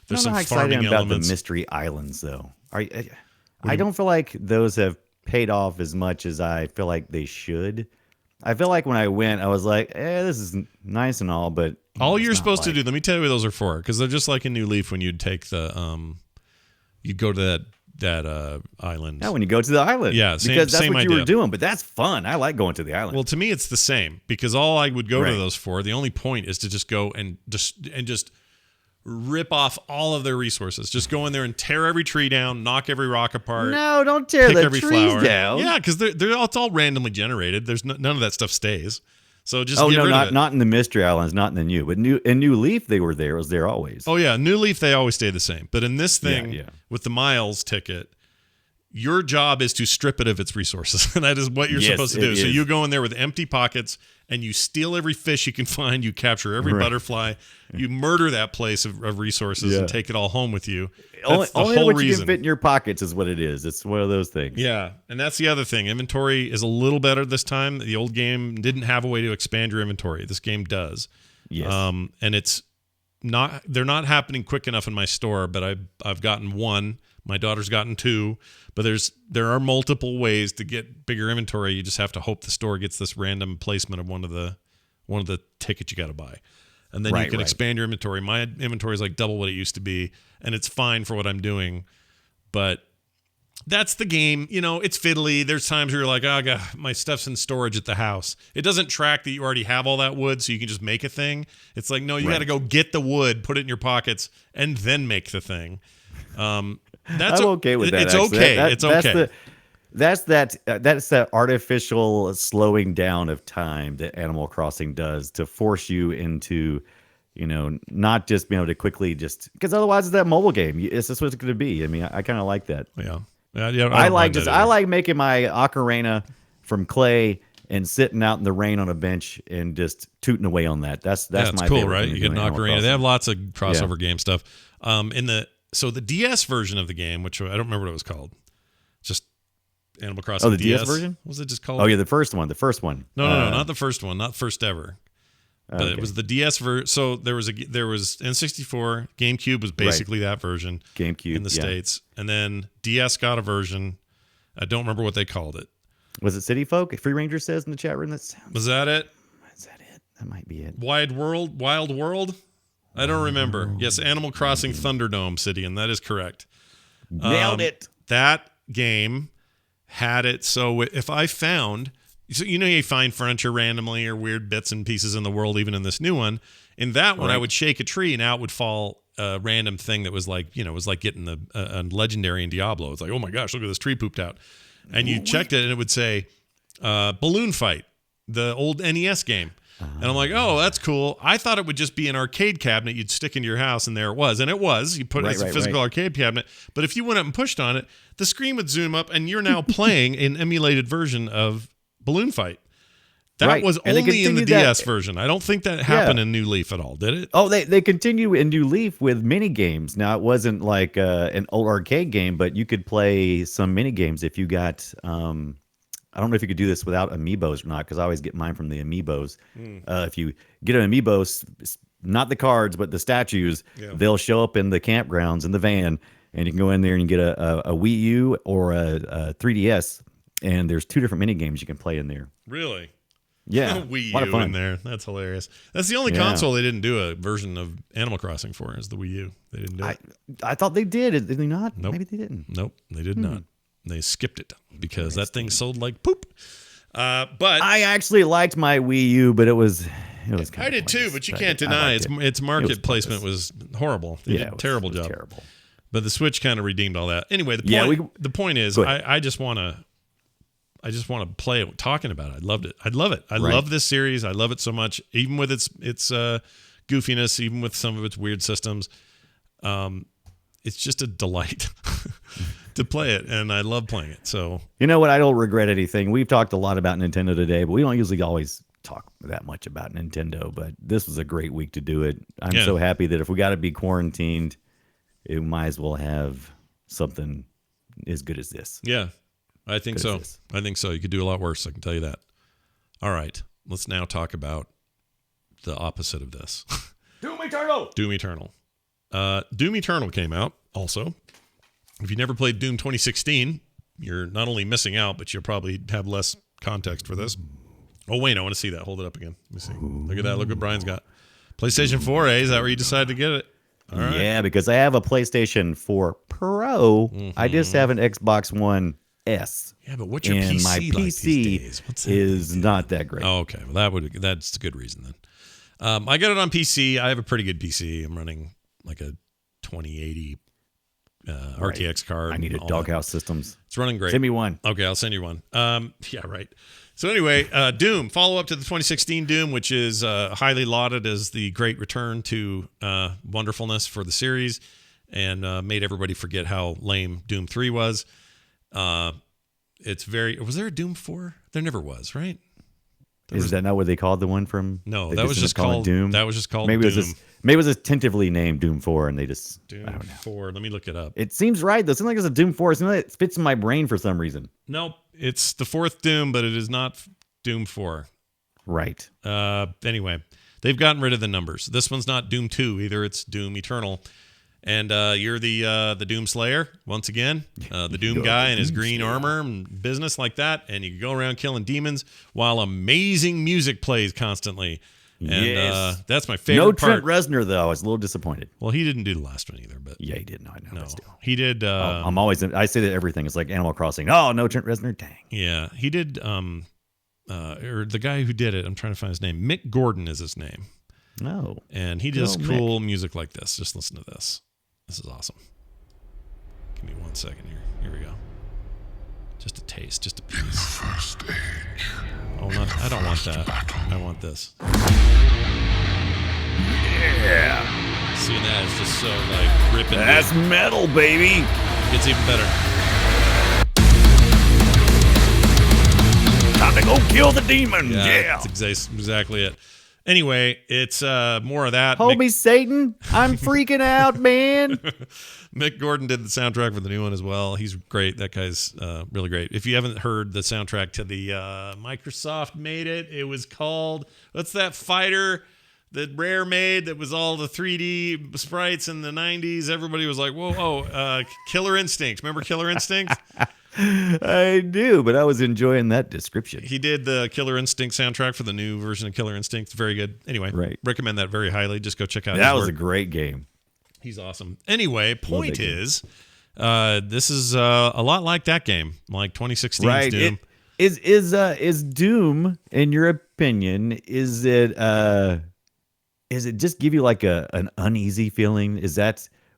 There's some farming elements. The mystery islands though. I don't feel like those have paid off as much as I feel like they should. I feel like when I went, I was like, this is nice and all, but all you're supposed to do, let me tell you what those are for, because they're just like in New Leaf when you'd take the, you'd go to that island. Yeah, when you go to the island. Yeah, because that's what idea. You were doing, but that's fun. I like going to the island. Well, to me, it's the same, because all I would go to those for, the only point is to just go and just rip off all of their resources. Just go in there and tear every tree down, knock every rock apart. No, don't tear pick the every trees flower down. Yeah, because it's all randomly generated. There's none of that stuff stays. So just Oh get no, rid of not it. not in the Mystery Islands, not in the New, but in New Leaf they were there. It was there always. Oh yeah, New Leaf they always stay the same. But in this thing Yeah. with the miles ticket, your job is to strip it of its resources. And that is what you're Yes, supposed to do. it So is. you go in there with empty pockets and you steal every fish you can find. You capture every Right. butterfly. You murder that place of resources Yeah. and take it all home with you. Only, That's the only whole what you reason. can fit in your pockets is what it is. It's one of those things. Yeah, and that's the other thing. Inventory is a little better this time. The old game didn't have a way to expand your inventory. This game does. Yes. And it's not. They're not happening quick enough in my store. But I've gotten one. My daughter's gotten two. But there are multiple ways to get bigger inventory. You just have to hope the store gets this random placement of one of the tickets you got to buy. And then you Right, can right. expand your inventory. My inventory is like double what it used to be, and it's fine for what I'm doing. But that's the game. You know, it's fiddly. There's times where you're like, oh, God, my stuff's in storage at the house. It doesn't track that you already have all that wood, so you can just make a thing. It's like, no, you Right. got to go get the wood, put it in your pockets, and then make the thing. That's I'm okay with that. It's actually. okay. That- It's okay. That's that artificial slowing down of time that Animal Crossing does to force you into, not just being able to quickly because otherwise it's that mobile game. It's just what it's going to be. I mean, I kind of like that. Yeah. I like making my ocarina from clay and sitting out in the rain on a bench and just tooting away on that. That's it's my cool, favorite right? thing You to get do in an Animal ocarina. Crossing. They have lots of crossover game stuff. So the DS version of the game, which I don't remember what it was called, just Animal Crossing. Oh, the DS version? What was it just called? Oh yeah, the first one. No, not the first one, not first ever. But okay. it was the DS version. So there was N64, GameCube was basically that version GameCube in the yeah. States, and then DS got a version. I don't remember what they called it. Was it City Folk? Free Ranger says in the chat room. Is that it? that it? That might be it. Wild World? I don't remember. Yes, Animal Crossing Thunderdome City, and that is correct. Nailed it. That game had it so if I found, so you find furniture randomly or weird bits and pieces in the world, even in this new one. In that one, I would shake a tree and out would fall a random thing that was like, was like getting a legendary in Diablo. It's like, oh my gosh, look at this tree pooped out. And you checked it and it would say Balloon Fight, the old NES game. And I'm like, oh, that's cool. I thought it would just be an arcade cabinet you'd stick into your house, and there it was. And it was. You put it as a physical arcade cabinet. But if you went up and pushed on it, the screen would zoom up, and you're now playing an emulated version of Balloon Fight. That was And they only in the continued that- DS version. I don't think that happened in New Leaf at all, did it? Oh, they continue in New Leaf with mini games. Now it wasn't like an old arcade game, but you could play some mini games if you got. I don't know if you could do this without amiibos or not, because I always get mine from the amiibos. If you get an amiibo, not the cards, but the statues, they'll show up in the campgrounds in the van, and you can go in there and you get a Wii U or a 3DS, and there's two different mini games you can play in there. Really? Yeah, Wii a lot of U fun. in there. That's hilarious. That's the only Yeah. console they didn't do a version of Animal Crossing for, is the Wii U. They didn't do it. I thought they did. Did they not? Nope. Maybe they didn't. Nope, they did not. They skipped it because that thing sold like poop. But I actually liked my Wii U, but it was kind I of did too. pointless. But you I can't did- I deny liked its market was placement was horrible. They did a it was- terrible it was job. Terrible. But the Switch kind of redeemed all that. Anyway, Yeah, the point is, Go ahead. I just want to play it, talking about it. I loved it. I love it. I Right. love this series. I love it so much, even with its goofiness, even with some of its weird systems. It's just a delight to play it, and I love playing it. So You know what? I don't regret anything. We've talked a lot about Nintendo today, but we don't usually always talk that much about Nintendo. But this was a great week to do it. I'm Yeah. so happy that if we got to be quarantined, it might as well have something as good as this. yeah, I think Good so. as this. I think so. You could do a lot worse. I can tell you that. All right, let's now talk about the opposite of this. Doom Eternal. Doom Eternal. Doom Eternal came out also. If you never played Doom 2016, you're not only missing out, but you'll probably have less context for this. Oh, wait, I want to see that. Hold it up again. Let me see. Look at that. Look what Brian's got. PlayStation 4, Is that where you decided to get it? All right. Yeah, because I have a PlayStation 4 Pro. I just have an Xbox One S. Yeah, but what's your And PC my like these PC days? What's that? is not that great. Oh, okay. Well, that's a good reason then. I got it on PC. I have a pretty good PC. I'm running like a 2080 RTX card. I needed all Doghouse Systems. that. It's running great. Send me one. Okay, I'll send you one. Yeah, right. So anyway, Doom, follow up to the 2016 Doom, which is highly lauded as the great return to wonderfulness for the series, and made everybody forget how lame Doom 3 was. It's very. Was there a Doom 4? There never was, right? Is that not what they called the one from? No, they that was just call it called Doom. That was just called maybe Doom. it was just, maybe it was just tentatively named Doom 4, and they just I Doom don't know. 4. Let me look it up. It seems right though. It seems like it's a Doom 4. It seems like it fits in my brain for some reason. Nope, it's the fourth Doom, but it is not Doom 4. Right. Anyway, they've gotten rid of the numbers. This one's not Doom 2 either. It's Doom Eternal. And you're the Doom Slayer once again, the Doom guy in his green armor and business like that, and you go around killing demons while amazing music plays constantly. And Yes. that's my favorite No part. Trent Reznor though. I was a little disappointed. Well, he didn't do the last one either, but Yeah, he did. No, I know. no, But still. he did. I'm always. I say that everything is like Animal Crossing. Oh, no Trent Reznor. Dang. Yeah, he did. Or the guy who did it, I'm trying to find his name. Mick Gordon is his name, No. and he does Oh, cool music like this. Just listen to this. This is awesome. Give me 1 second here. Here we go. Just a taste, just a piece. First age. Oh, not. I don't want that. I want this. Yeah. Seeing that is just so like ripping. That's metal, baby. It gets even better. Time to go kill the demon. Yeah. That's exactly it. Anyway, it's more of that. Homie Satan, I'm freaking out, man. Mick Gordon did the soundtrack for the new one as well. He's great. That guy's really great. If you haven't heard the soundtrack to the Microsoft made it, it was called, what's that fighter that Rare made that was all the 3D sprites in the 90s? Everybody was like, whoa, Killer Instinct. Remember Killer Instinct? I do, but I was enjoying that description. He did the Killer Instinct soundtrack for the new version of Killer Instinct. Very good. Anyway, Right. recommend that very highly. Just go check out That his was a work. great game. He's awesome. Anyway, point that game. is, this is a lot like that game, like 2016's Right. Doom. Is Doom, in your opinion, is it just give you like an uneasy feeling?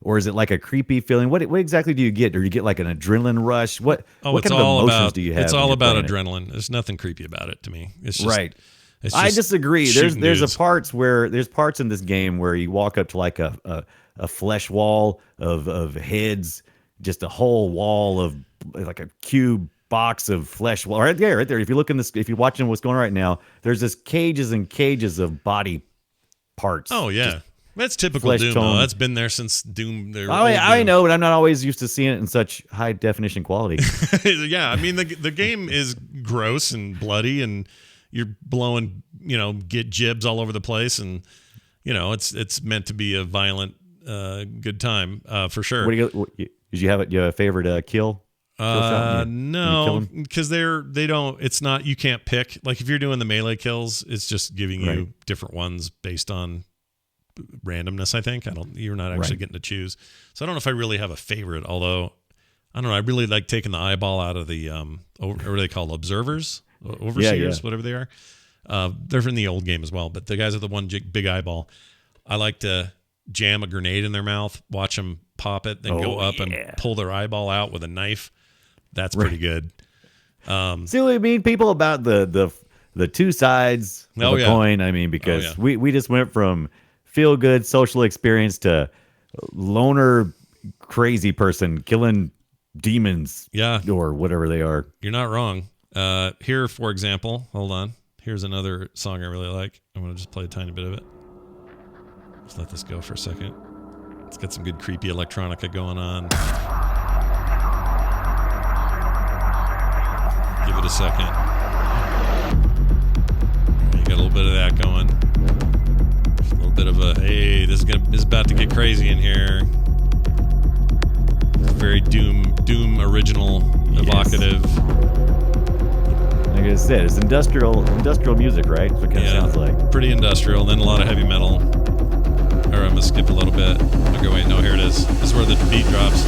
Or is it like a creepy feeling? What exactly do you get? Or you get like an adrenaline rush? What It's kind of all emotions about do you have? it's when all you're about playing it? adrenaline. There's nothing creepy about it to me. It's just Right. It's I just disagree. shooting There's dudes. parts in this game where you walk up to like a flesh wall of heads, just a whole wall of like a cube box of flesh wall right there. If you look in this, if you're watching what's going on right now, there's just cages and cages of body parts. Oh yeah, that's typical flesh Doom. tone. Though. That's been there since Doom. I know, but I'm not always used to seeing it in such high definition quality. Yeah, I mean the game is gross and bloody, and you're blowing get jibs all over the place, and it's meant to be a violent good time for sure. Did you have a favorite kill? shot? You kill No, 'em? because they don't. It's not. You can't pick. Like if you're doing the melee kills, it's just giving Right. you different ones based on randomness. I think you're not actually Right. getting to choose. So I don't know if I really have a favorite. Although I don't know. I really like taking the eyeball out of the what are they called? Observers, overseers, yeah. whatever they are. They're in the old game as well, but the guys with the one big eyeball. I like to jam a grenade in their mouth, watch them pop it, then go up and pull their eyeball out with a knife. That's pretty good. See what I mean, people, about the two sides of Oh, the yeah. coin. I mean, because yeah. we just went from feel good social experience to loner crazy person killing demons, Yeah. or whatever they are. You're not wrong. Here, for example, hold on. Here's another song I really like. I'm going to just play a tiny bit of it. Just let this go for a second. It's got some good creepy electronica going on. Give it a second. You got a little bit of that going. Just a little bit of a, hey, this is about to get crazy in here. It's very Doom original, evocative. Like I said, it's industrial music, right? That's what it kind of sounds like. Pretty industrial, then a lot of heavy metal. Or I'm gonna skip a little bit. Okay, wait, no, here it is. This is where the beat drops.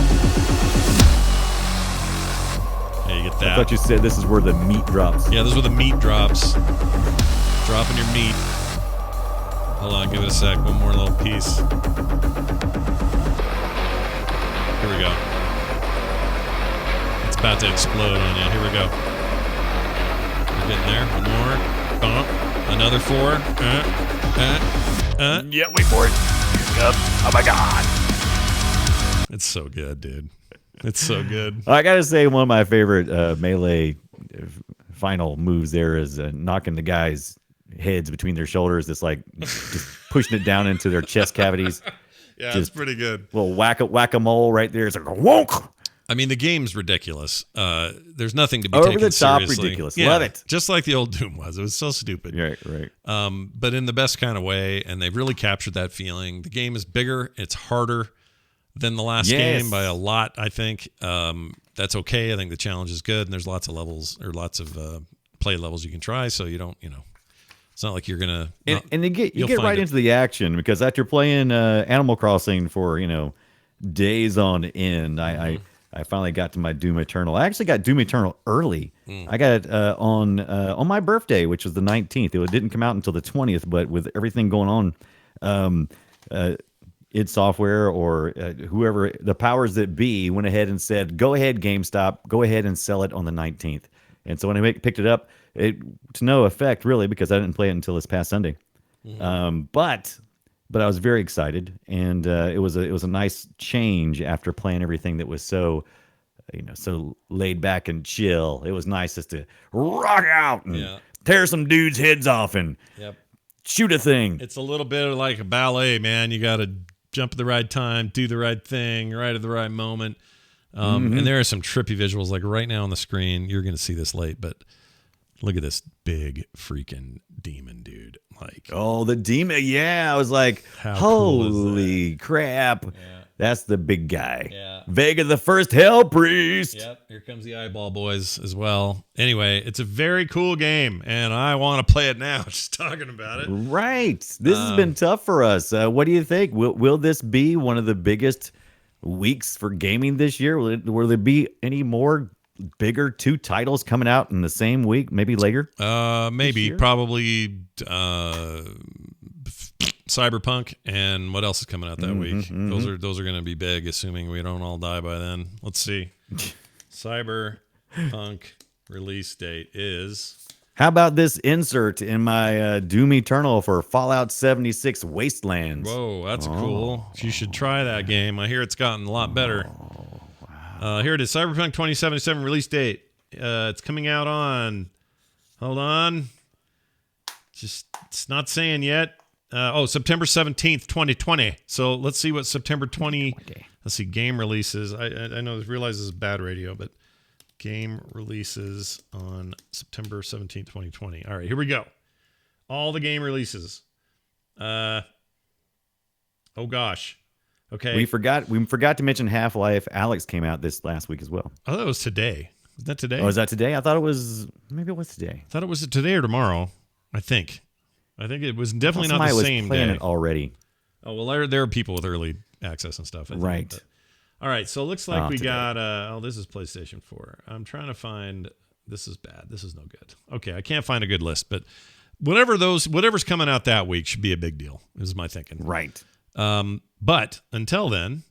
Yeah, you get I that. thought you said this is where the meat drops. Yeah, this is where the meat drops. Dropping your meat. Hold on, give it a sec. One more little piece. Here we go. It's about to explode on you. Here we go. We're getting there. One more. Bump. Another 4. Yeah, wait for it. Oh my God. It's so good, dude. It's so good. I gotta say, one of my favorite melee final moves there is knocking the guy's heads between their shoulders. It's like just pushing it down into their chest cavities. Yeah, it's pretty good. Little whack-a-mole right there. It's like a wonk. I mean, the game's ridiculous. There's nothing to be Over taken the top, seriously. ridiculous. Yeah, Love it. Just like the old Doom was. It was so stupid. Right. But in the best kind of way, and they've really captured that feeling. The game is bigger. It's harder than the last game by a lot, I think. That's okay. I think the challenge is good, and there's lots of levels or lots of play levels you can try, so you don't, it's not like you're going to... And you get right into the action, because after playing Animal Crossing for, days on end, I finally got to my Doom Eternal. I actually got Doom Eternal early. I got it on my birthday, which was the 19th. It didn't come out until the 20th, but with everything going on, id Software or whoever, the powers that be, went ahead and said, go ahead, GameStop, go ahead and sell it on the 19th. And so when I picked it up, to no effect, really, because I didn't play it until this past Sunday. But I was very excited, and it was a nice change after playing everything that was so laid back and chill. It was nice just to rock out and tear some dudes' heads off and shoot a thing. It's a little bit like a ballet, man. You got to jump at the right time, do the right thing, right at the right moment. And there are some trippy visuals. Like right now on the screen, you're going to see this late, but look at this big freaking demon, dude. Like, oh, the demon. Yeah, I was like, holy crap. Yeah. That's the big guy. Yeah. Vega, the first Hell Priest. Yep. Here comes the Eyeball Boys as well. Anyway, it's a very cool game, and I want to play it now, just talking about it. Right. This has been tough for us. What do you think? Will this be one of the biggest weeks for gaming this year? Will there be any more bigger 2 titles coming out in the same week, maybe later? Maybe, probably Cyberpunk, and what else is coming out that week? Those are going to be big, assuming we don't all die by then. Let's see. Cyberpunk release date is... How about this insert in my Doom Eternal for Fallout 76 Wastelands? Whoa, that's cool. You should try that game. I hear it's gotten a lot better. Here it is, Cyberpunk 2077 release date. It's coming out on... Hold on. It's not saying yet. September 17th, 2020. So let's see what September 20... Let's see, game releases. I realize this is bad radio, but game releases on September 17th, 2020. All right, here we go. All the game releases. Oh, gosh. Okay. We forgot to mention Half-Life Alyx came out this last week as well. I thought it was today. Is that today? Oh, is that today? I thought it was... Maybe it was today. I thought it was today or tomorrow. I think it was definitely not the same playing day. It already. Oh, well, there are people with early access and stuff. I think, right. But, all right, so it looks like we got... this is PlayStation 4. I'm trying to find... This is bad. This is no good. Okay, I can't find a good list, but whatever's coming out that week should be a big deal, is my thinking. Right. But until then...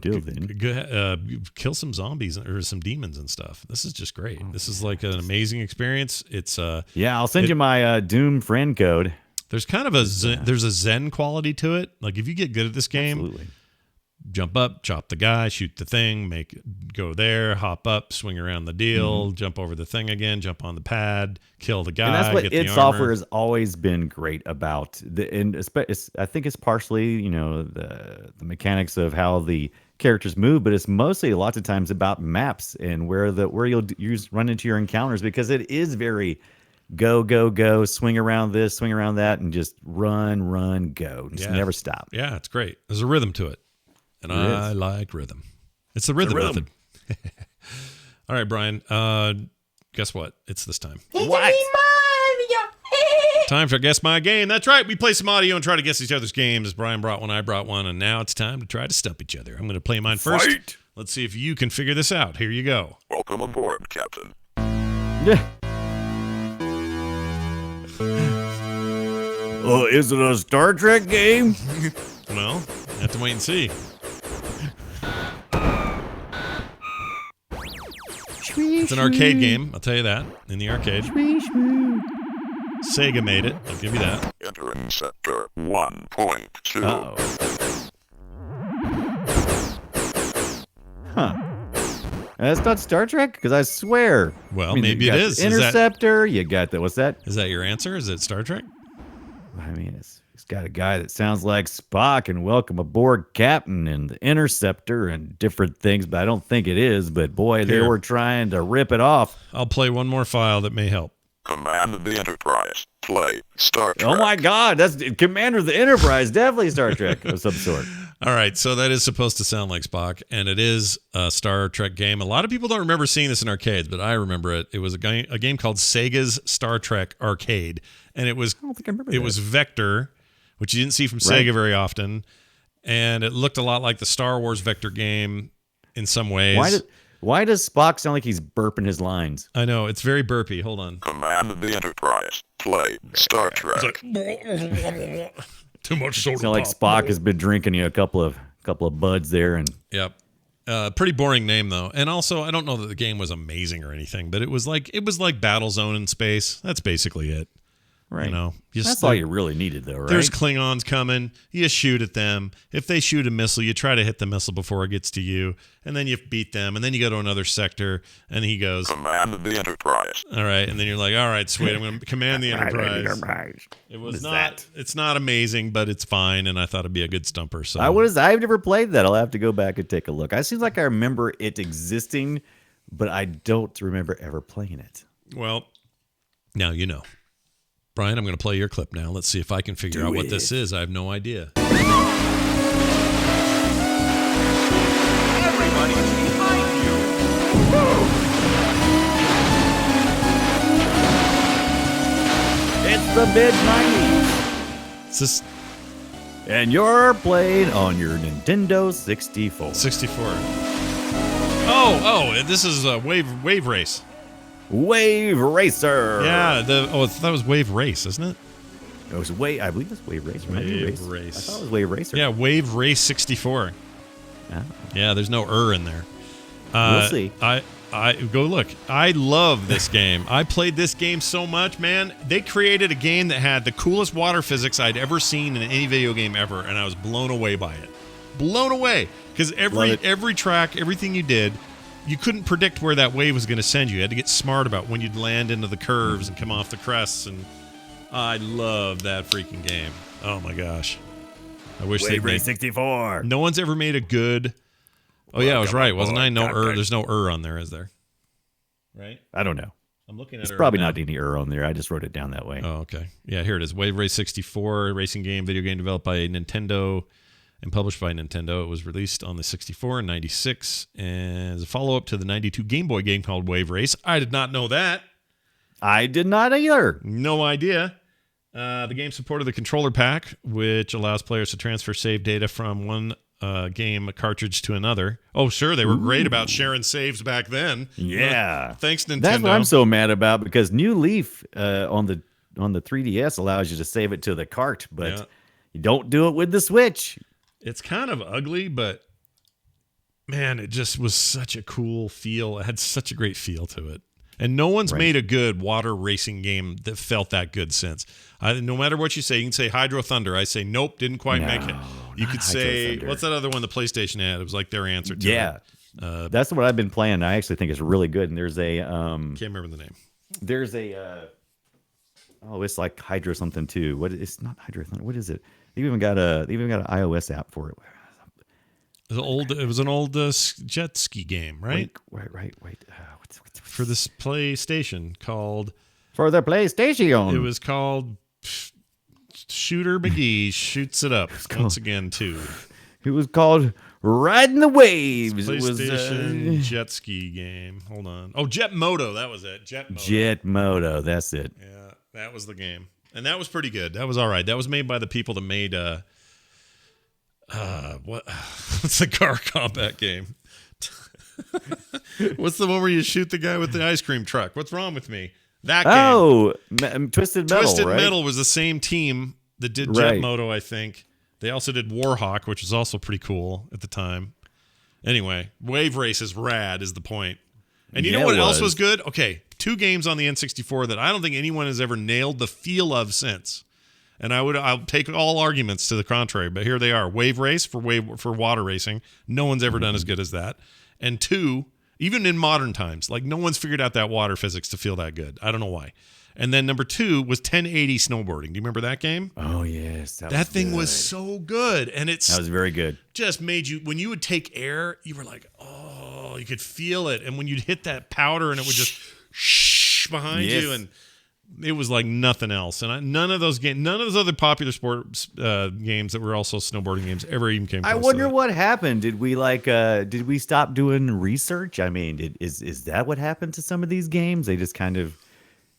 Go kill some zombies or some demons and stuff. This is just great. This is like an amazing experience. It's I'll send you my Doom friend code. There's kind of there's a zen quality to it. Like if you get good at this game, absolutely. Jump up, chop the guy, shoot the thing, go there, hop up, swing around the deal, jump over the thing again, jump on the pad, kill the guy. And that's what get id the Software armor. has always been great about. I think it's partially the mechanics of how the characters move, but it's mostly a lot of times about maps and where you'll run into your encounters, because it is very go, swing around this, swing around that, and just run, go. Just never stop. Yeah, it's great. There's a rhythm to it. And I like rhythm. It's the rhythm method. All right, Brian. Guess what? It's this time. What? Time for Guess My Game. That's right. We play some audio and try to guess each other's games. Brian brought one, I brought one, and now it's time to try to stump each other. I'm going to play mine first. Fight. Let's see if you can figure this out. Here you go. Welcome aboard, Captain. Yeah. Is it a Star Trek game? Well, have to wait and see. It's an arcade game, I'll tell you that. In the arcade. Sega made it, I'll give you that. Entering sector 1.2. Uh-oh. Huh. That's not Star Trek? Because I swear. Well, you maybe it got is. the Interceptor, you got the, what's that? Is that your answer? Is it Star Trek? I mean, it's got a guy that sounds like Spock and Welcome Aboard Captain and the Interceptor and different things, but I don't think it is. But boy, they Here. were trying to rip it off. I'll play one more file that may help. Command the Enterprise. Play Star Trek. Oh my God, that's Commander of the Enterprise, definitely Star Trek of some sort. All right, so that is supposed to sound like Spock, and it is a Star Trek game. A lot of people don't remember seeing this in arcades, but I remember it. It was a game called Sega's Star Trek Arcade, and it was I don't think I remember it that. was Vector, which you didn't see from Right. Sega very often, and it looked a lot like the Star Wars Vector game in some ways. Why does Spock sound like he's burping his lines? I know it's very burpy. Hold on. Command the Enterprise. Play Star Trek. Too much soda. Sound like Spock has been drinking a couple of buds there, and Yep. Pretty boring name though, and also I don't know that the game was amazing or anything, but it was like Battlezone in space. That's basically it. right. You know, That's all you really needed, though, right? There's Klingons coming. You shoot at them. If they shoot a missile, you try to hit the missile before it gets to you, and then you beat them, and then you go to another sector, and he goes, Command the Enterprise. all right, and then you're like, all right, sweet, I'm going to command the Enterprise. It was not. It's not amazing, but it's fine, and I thought it'd be a good stumper. So I've never played that. I'll have to go back and take a look. I seems like I remember it existing, but I don't remember ever playing it. Well, now you know. Brian, I'm going to play your clip now. Let's see if I can figure out what this is. I have no idea. Everybody behind you! It's the mid-90s, Is this and you're playing on your Nintendo 64. 64? Oh, this is Wave Race. Wave Racer. Yeah, that was Wave Race, isn't it? It was I believe it's Wave Racer. Might be Wave Race. I thought it was Wave Racer. Yeah, Wave Race 64. Ah. Yeah, there's no in there. We'll see. I go look. I love this game. I played this game so much, man. They created a game that had the coolest water physics I'd ever seen in any video game ever, and I was blown away by it. Blown away, because every track, everything you did, you couldn't predict where that wave was going to send you. You had to get smart about when you'd land into the curves and come off the crests, and I love that freaking game. Oh my gosh. I wish Wave they'd Race made, 64. no one's ever made a good. Oh yeah, I was right, wasn't I? No there's no on there, is there? Right? I don't know. I'm looking at It's it probably right not now. any error on there. I just wrote it down that way. Oh, okay. Yeah, here it is. Wave Race 64, racing game, video game developed by Nintendo and published by Nintendo. It was released on the 64 in 96 and as a follow-up to the 92 Game Boy game called Wave Race. I did not know that. I did not either. No idea. The game supported the controller pack, which allows players to transfer save data from one game cartridge to another. Oh, sure. They were great about sharing saves back then. Yeah. Thanks, Nintendo. That's what I'm so mad about, because New Leaf on the 3DS allows you to save it to the cart, but Yeah. you don't do it with the Switch. It's kind of ugly, but man, it just was such a cool feel. It had such a great feel to it. And no one's made a good water racing game that felt that good since. No matter what you say, you can say Hydro Thunder. I say, nope, didn't quite make it. You not could Hydro say, Thunder. what's that other one the PlayStation had? It was like their answer to Yeah. it. That's what I've been playing. I actually think it's really good. And there's a Can't remember the name. it's like Hydro something too. It's not Hydro Thunder. What is it? They even got an iOS app for it. It was an old jet ski game, right? Wait. What's For this PlayStation called, for the PlayStation? it was called Shooter McGee Shoots It Up once again, too. It was called Riding the Waves. It was PlayStation jet ski game. Hold on. Oh, Jet Moto. That was it. Jet Moto. Jet Moto. That's it. Yeah, that was the game. And that was pretty good. That was all right. That was made by the people that made what's the car combat game? What's the one where you shoot the guy with the ice cream truck? What's wrong with me? That game. Oh, Twisted Metal. Twisted right? Metal was the same team that did Right. Jet Moto, I think. They also did Warhawk, which was also pretty cool at the time. Anyway, Wave Race is rad, is the point. And you Yeah, know what it else was. was good? Okay, 2 games on the N64 that I don't think anyone has ever nailed the feel of since. And I'll take all arguments to the contrary, but here they are. Wave Race for water racing. No one's ever done as good as that. And 2, even in modern times, like no one's figured out that water physics to feel that good. I don't know why. And then number 2 was 1080 snowboarding. Do you remember that game? Oh yes, That thing was good. so good. And it's That was very good. just made you, when you would take air, you were like, oh, you could feel it. And when you'd hit that powder and it would just shh behind Yes. you, and it was like nothing else. And none of those other popular sports games that were also snowboarding games ever even came close I to wonder that. what happened. Did we stop doing research? I mean, is that what happened to some of these games? They just kind of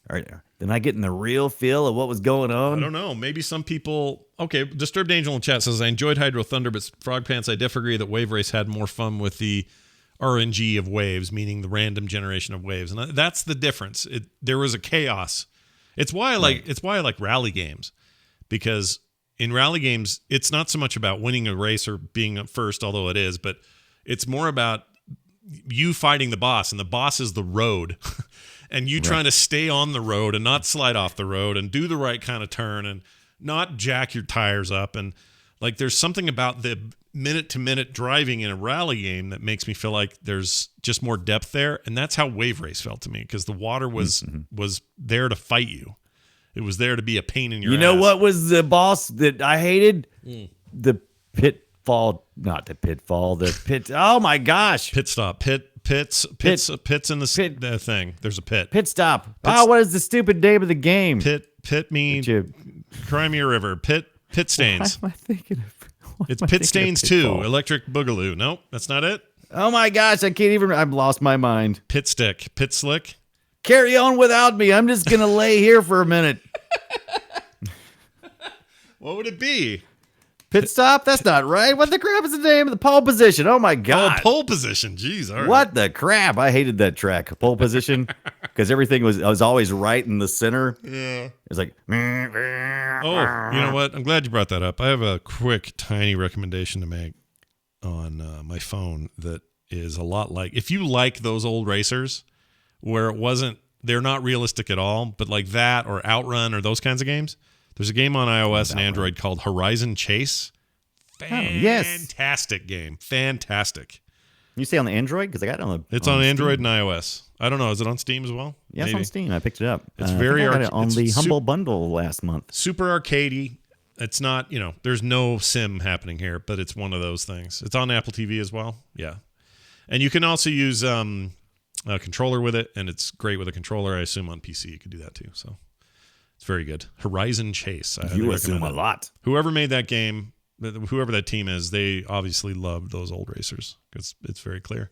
they're not getting the real feel of what was going on. I don't know. Maybe some people. Okay, Disturbed Angel in chat says I enjoyed Hydro Thunder, but Frog Pants, I disagree that Wave Race had more fun with the RNG of waves, meaning the random generation of waves, and that's the difference. There was a chaos. It's why I like rally games, because in rally games it's not so much about winning a race or being up first, although it is, but it's more about you fighting the boss, and the boss is the road. And you trying to stay on the road and not slide off the road and do the right kind of turn and not jack your tires up. And like, there's something about the minute to minute driving in a rally game that makes me feel like there's just more depth there. And that's how Wave Race felt to me, because the water was there to fight you. It was there to be a pain in your You know ass. what was the boss that I hated? The pitfall, not the pitfall, the pit. Oh my gosh. Pit stop. Pits in the thing. There's a pit. Pit stop. What is the stupid name of the game? Pit me. Chip. Crimea River. Pit stains. What am I thinking of? What It's am I Pit thinking of Stains 2, Pitfall? Electric Boogaloo. Nope, that's not it. Oh my gosh, I can't even. I've lost my mind. Pit Stick, Pit Slick. Carry on without me. I'm just gonna lay here for a minute. What would it be? Pit stop? That's not right. What the crap is the name of the pole position? Oh my Oh, god. pole position. Jeez, all right. What the crap? I hated that track, pole position, because everything was always right in the center. Yeah. It was like, Oh, you know what? I'm glad you brought that up. I have a quick, tiny recommendation to make on my phone that is a lot like, if you like those old racers where they're not realistic at all, but like that or Outrun or those kinds of games, there's a game on iOS and Android called Horizon Chase. yes. Fantastic game. Fantastic. you say on the Android? Because I got it on the. It's on Android Steam. and iOS. I don't know. Is it on Steam as well? Yeah, it's Maybe. on Steam. I picked it up. It's I very think I got it arc- on it's the su- Humble Bundle last month. Super arcadey. It's not, there's no sim happening here, but it's one of those things. It's on Apple TV as well. Yeah. And you can also use a controller with it, and it's great with a controller. I assume on PC you could do that too. So it's very good. Horizon Chase. I highly You assume recommend a it. lot. Whoever made that game, whoever that team is, they obviously loved those old racers, because it's very clear.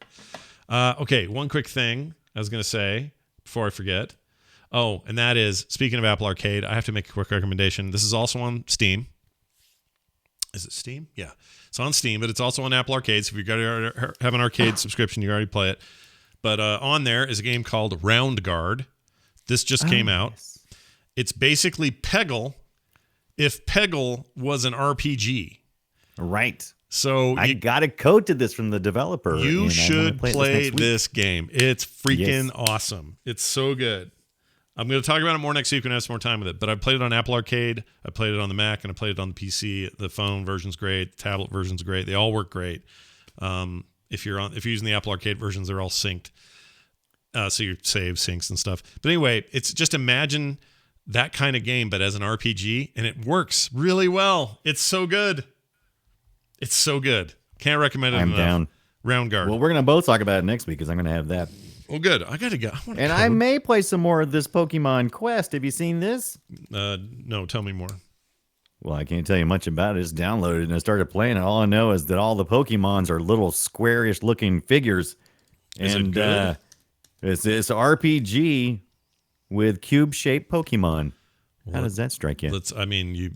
Okay, one quick thing I was going to say before I forget. Oh, and that is, speaking of Apple Arcade, I have to make a quick recommendation. This is also on Steam. Is it Steam? Yeah. It's on Steam, but it's also on Apple Arcade. So if you have an arcade subscription, you already play it. But on there is a game called Round Guard. This just came out. Yes. It's basically Peggle if Peggle was an RPG. Right. So I got a code to this from the developer. and I you wanna should play play next week. this game. It's freaking Yes. awesome. It's so good. I'm going to talk about it more next week when I have some more time with it. But I played it on Apple Arcade. I played it on the Mac, and I played it on the PC. The phone version's great. The tablet version's great. They all work great. If you're using the Apple Arcade versions, they're all synced. So your save syncs and stuff. But anyway, it's just imagine that kind of game, but as an RPG, and it works really well. It's so good. It's so good. Can't recommend it I'm enough. down. Round Guard. Well, we're gonna both talk about it next week because I'm gonna have that. Well, good. I gotta go. I want a And I code. may play some more of this Pokemon Quest. Have you seen this? No, tell me more. Well, I can't tell you much about it. It's downloaded and I started playing it. All I know is that all the Pokemons are little squarish looking figures. Is it and good? It's RPG with cube shaped Pokemon. How does that strike you?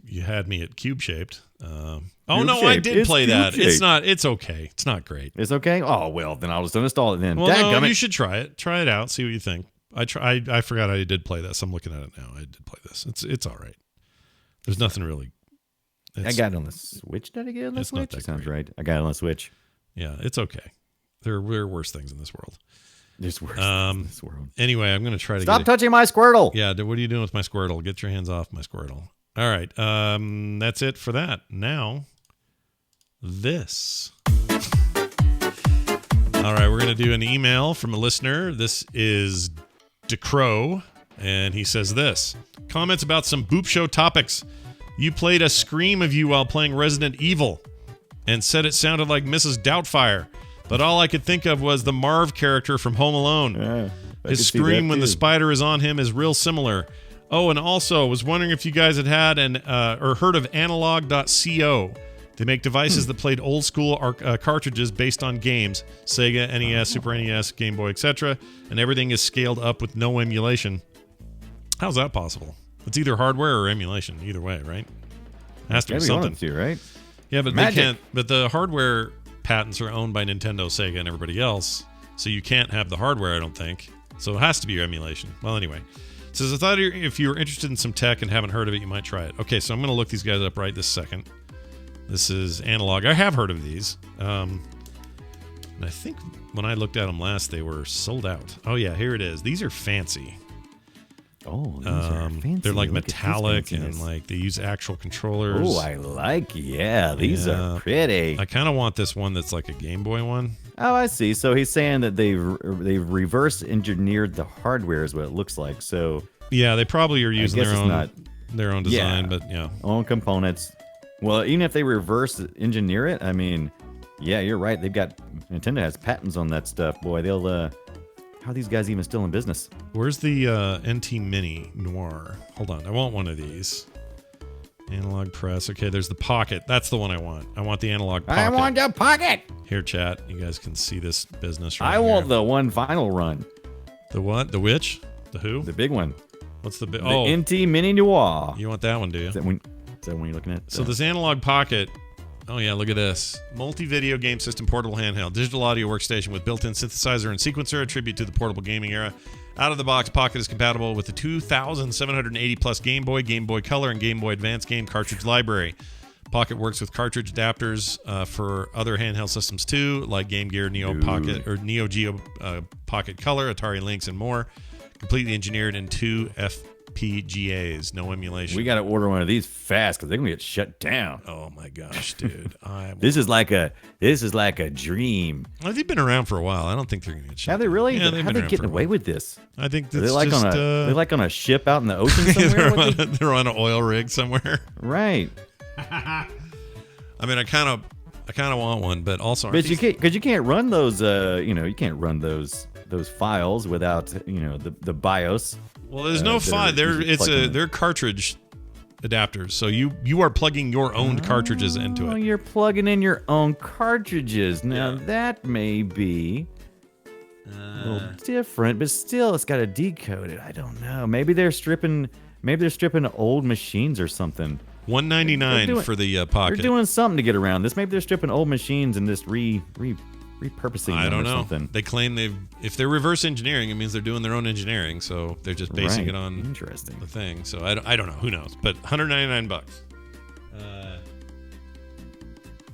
You had me at cube shaped. Oh Cube no, I shaped. did It's play that. cube-shaped. It's not. It's okay. It's not great. It's okay. Oh well, then I'll just uninstall it then. Well, no, Dadgummit. you should try it. Try it out. See what you think. I forgot I did play this. I'm looking at it now. I did play this. It's all right. There's nothing really I got it on the Switch. Did I get it on the It's not Switch? that Sounds great. right. I got it on the Switch. Yeah, it's okay. There are worse things in this world. There's worse things in this world. Anyway, I'm going to try to Stop get touching my Squirtle. Yeah, what are you doing with my Squirtle? Get your hands off my Squirtle. All right, that's it for that. Now, this. All right, we're going to do an email from a listener. This is DeCrow, and he says this. Comments about some Boop Show topics. You played a scream of you while playing Resident Evil and said it sounded like Mrs. Doubtfire, but all I could think of was the Marv character from Home Alone. I His could see scream that when the too. spider is on him is real similar. Oh, and also was wondering if you guys had or heard of Analog.co. They make devices that played old school cartridges based on games, Sega, NES, Super NES, Game Boy, etc., and everything is scaled up with no emulation. How's that possible? It's either hardware or emulation, either way, right? It has to be Maybe one something. of the two, right? Yeah, but Magic. they can't. But the hardware patents are owned by Nintendo, Sega, and everybody else, so you can't have the hardware, I don't think. So it has to be your emulation. Well, anyway. It says, I thought if you were interested in some tech and haven't heard of it, you might try it. Okay, so I'm going to look these guys up right this second. This is Analog. I have heard of these. And I think when I looked at them last, they were sold out. Oh, yeah, here it is. These are fancy. Oh, these are fancy. They're like Look at this metallic and fanciness. like they use actual controllers. Oh, I like. Yeah, these Yeah. are pretty. I kind of want this one that's like a Game Boy one. Oh, I see. So he's saying that they've reverse engineered the hardware is what it looks like. So Yeah, they probably are using guess their it's own not- their own design, Yeah. but yeah. own components. Well, even if they reverse engineer it, I mean, yeah, you're right. Nintendo has patents on that stuff. Boy, they'll. How are these guys even still in business? Where's the NT Mini Noir? Hold on, I want one of these. Analog press. Okay, there's the Pocket. That's the one I want. I want the Analog Pocket. I want the pocket. Here, chat. You guys can see this business right I here. want the one final run, The what? The which? The who? the big one, What's the big? the Oh, NT Mini Noir. you want that one, do you? Is that one you're looking at? So this Analog Pocket, oh yeah, look at this. Multi-video game system, portable handheld, digital audio workstation with built-in synthesizer and sequencer, a tribute to the portable gaming era. Out of the box, Pocket is compatible with the 2,780 plus Game Boy, Game Boy Color, and Game Boy Advance game cartridge library. Pocket works with cartridge adapters for other handheld systems too, like Game Gear, Neo Pocket, or Neo Geo Pocket Color, Atari Lynx, and more. Completely engineered in 2 FPGAs, no emulation. We got to order one of these fast because they're gonna get shut down. Oh my gosh, dude! This is like a dream. Well, they've been around for a while. I don't think they're going to get shut Have they down. really? Yeah, they've How are been they around getting for a away while. with this? I think Are that's they like just, on a they're like on a ship out in the ocean somewhere? they're, What they- they're on an oil rig somewhere. right. I mean, I kind of want one, but also aren't But you these- can't because you can't run those. You can't run those files without the BIOS. well, there's no they're file. usually plugged in. They're cartridge adapters, so you are plugging your own cartridges into Oh, it. you're plugging in your own cartridges. Now that may be a little different, but still, it's got to decode it. I don't know. Maybe they're stripping old machines or something. They're $199 doing- for the They're Pocket. doing something to get around this. Maybe they're stripping old machines and just repurposing I them don't or know. something. They claim if they're reverse engineering, it means they're doing their own engineering, so they're just basing Right. it on Interesting. the thing. So I don't know. Who knows? But $199.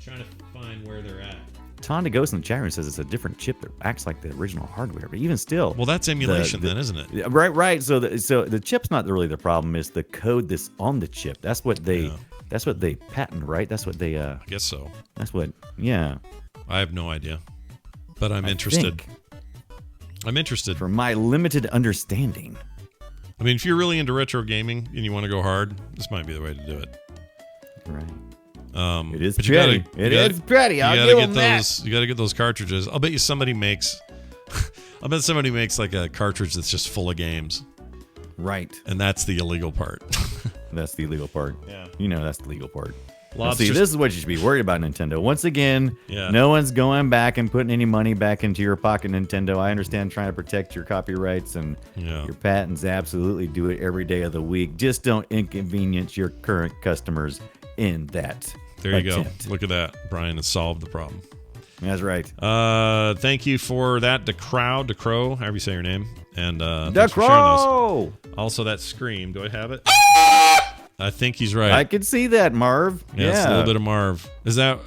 Trying to find where they're at. Tonda Ghost in the chat room says it's a different chip that acts like the original hardware, but even still. Well, that's emulation the- then, isn't it? Yeah, right. So the chip's not really the problem. It's the code that's on the chip. That's what they. Yeah. That's what they patent, right? That's what they. I guess so. That's what. Yeah. I have no idea, but I'm I interested. think, I'm interested. from my limited understanding. I mean, if you're really into retro gaming and you want to go hard, this might be the way to do it. Right. It is but pretty. It is pretty. I'll You gotta give get 'em that. those. You got to get those cartridges. I'll bet you somebody makes. I bet somebody makes like a cartridge that's just full of games, Right. and that's the illegal part. That's the illegal part. Yeah. That's the legal part. Now, Lobsters- see, this is what you should be worried about, Nintendo. Once again, Yeah. no one's going back and putting any money back into your pocket, Nintendo. I understand trying to protect your copyrights and Yeah. your patents. Absolutely do it every day of the week. Just don't inconvenience your current customers in that There you attempt. go. Look at that. Brian has solved the problem. That's right. Thank you for that, DeCrow, however you say your name. And thanks for sharing those. Crow! Also, that scream. Do I have it? I think he's right. I could see that, Marv. Yeah, it's a little bit of Marv. Is that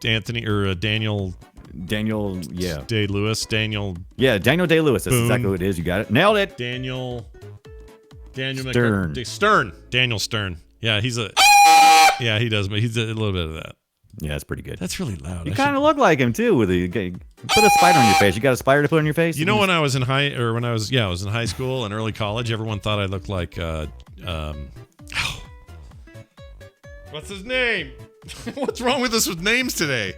Anthony or Daniel Daniel, yeah. Day-Lewis? Daniel Day-Lewis. That's Boom. exactly what it is. You got it. Nailed it. Daniel Stern. Stern. Daniel Stern. Yeah, he does, but he's a little bit of that. Yeah, it's pretty good. That's really loud. You kind of look like him too. Put a spider on your face. You got a spider to put on your face? You know, when I was in high school and early college, everyone thought I looked like what's his name? What's wrong with us with names today?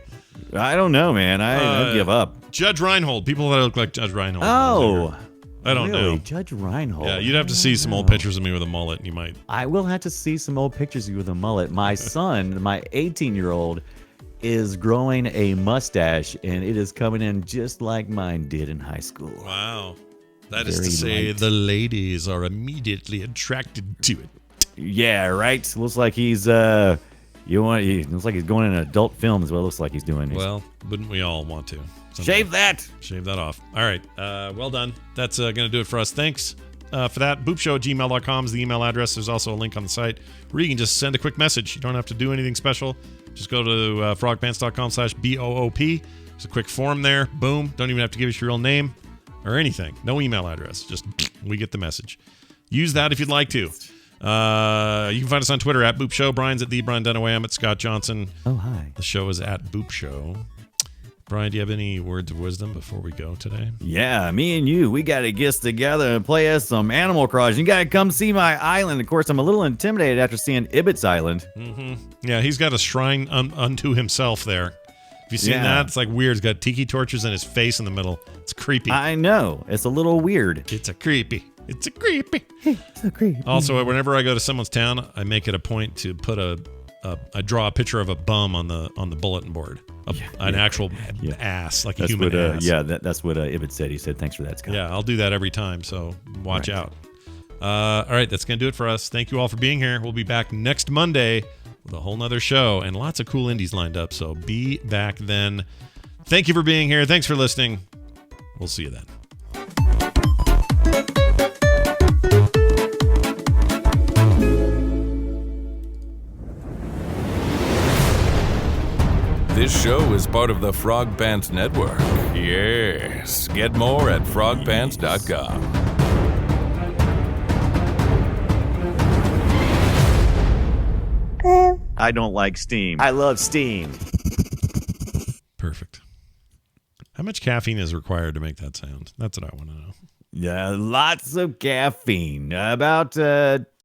I don't know, man. I give up. Judge Reinhold. People thought I looked like Judge Reinhold. Oh, I don't really? know. Judge Reinhold. Yeah, you'd have to see some old pictures of me with a mullet, and you might. I will have to see some old pictures of you with a mullet. My son, my 18-year-old, is growing a mustache, and it is coming in just like mine did in high school. Wow. That is Very to say, light. the ladies are immediately attracted to it. Yeah, right. Looks like he's looks like he's going in an adult film is what it looks like he's doing. Well, wouldn't we all want to? Shave that. Shave that off. All right. Well done. That's going to do it for us. Thanks for that. Boopshow@gmail.com is the email address. There's also a link on the site where you can just send a quick message. You don't have to do anything special. Just go to frogpants.com/BOOP. There's a quick form there. Boom. Don't even have to give us your real name or anything. No email address. Just we get the message. Use that if you'd like to. You can find us on Twitter @Boop Show. Brian's at the Brian Dunaway. I'm at Scott Johnson. Oh, hi. The show is at Boop Show. Brian, do you have any words of wisdom before we go today? Yeah, me and you, we got to get together and play us some Animal Crossing. You got to come see my island. Of course, I'm a little intimidated after seeing Ibbot's Island. Mm-hmm. Yeah, he's got a shrine unto himself there. Have you seen Yeah. that? It's like weird. He's got tiki torches and his face in the middle. It's creepy. I know. It's a little weird. It's a creepy. So creepy. Also, whenever I go to someone's town, I make it a point to put I draw a picture of a bum on the bulletin board. An actual ass, like That's a human what, ass. that's what Ibbot said. He said, thanks for that, Scott. Yeah, I'll do that every time, so watch out. All right, that's going to do it for us. Thank you all for being here. We'll be back next Monday with a whole nother show and lots of cool indies lined up, so be back then. Thank you for being here. Thanks for listening. We'll see you then. This show is part of the Frog Pants Network. Yes. Get more at frogpants.com. I don't like steam. I love steam. Perfect. How much caffeine is required to make that sound? That's what I want to know. Yeah, lots of caffeine. About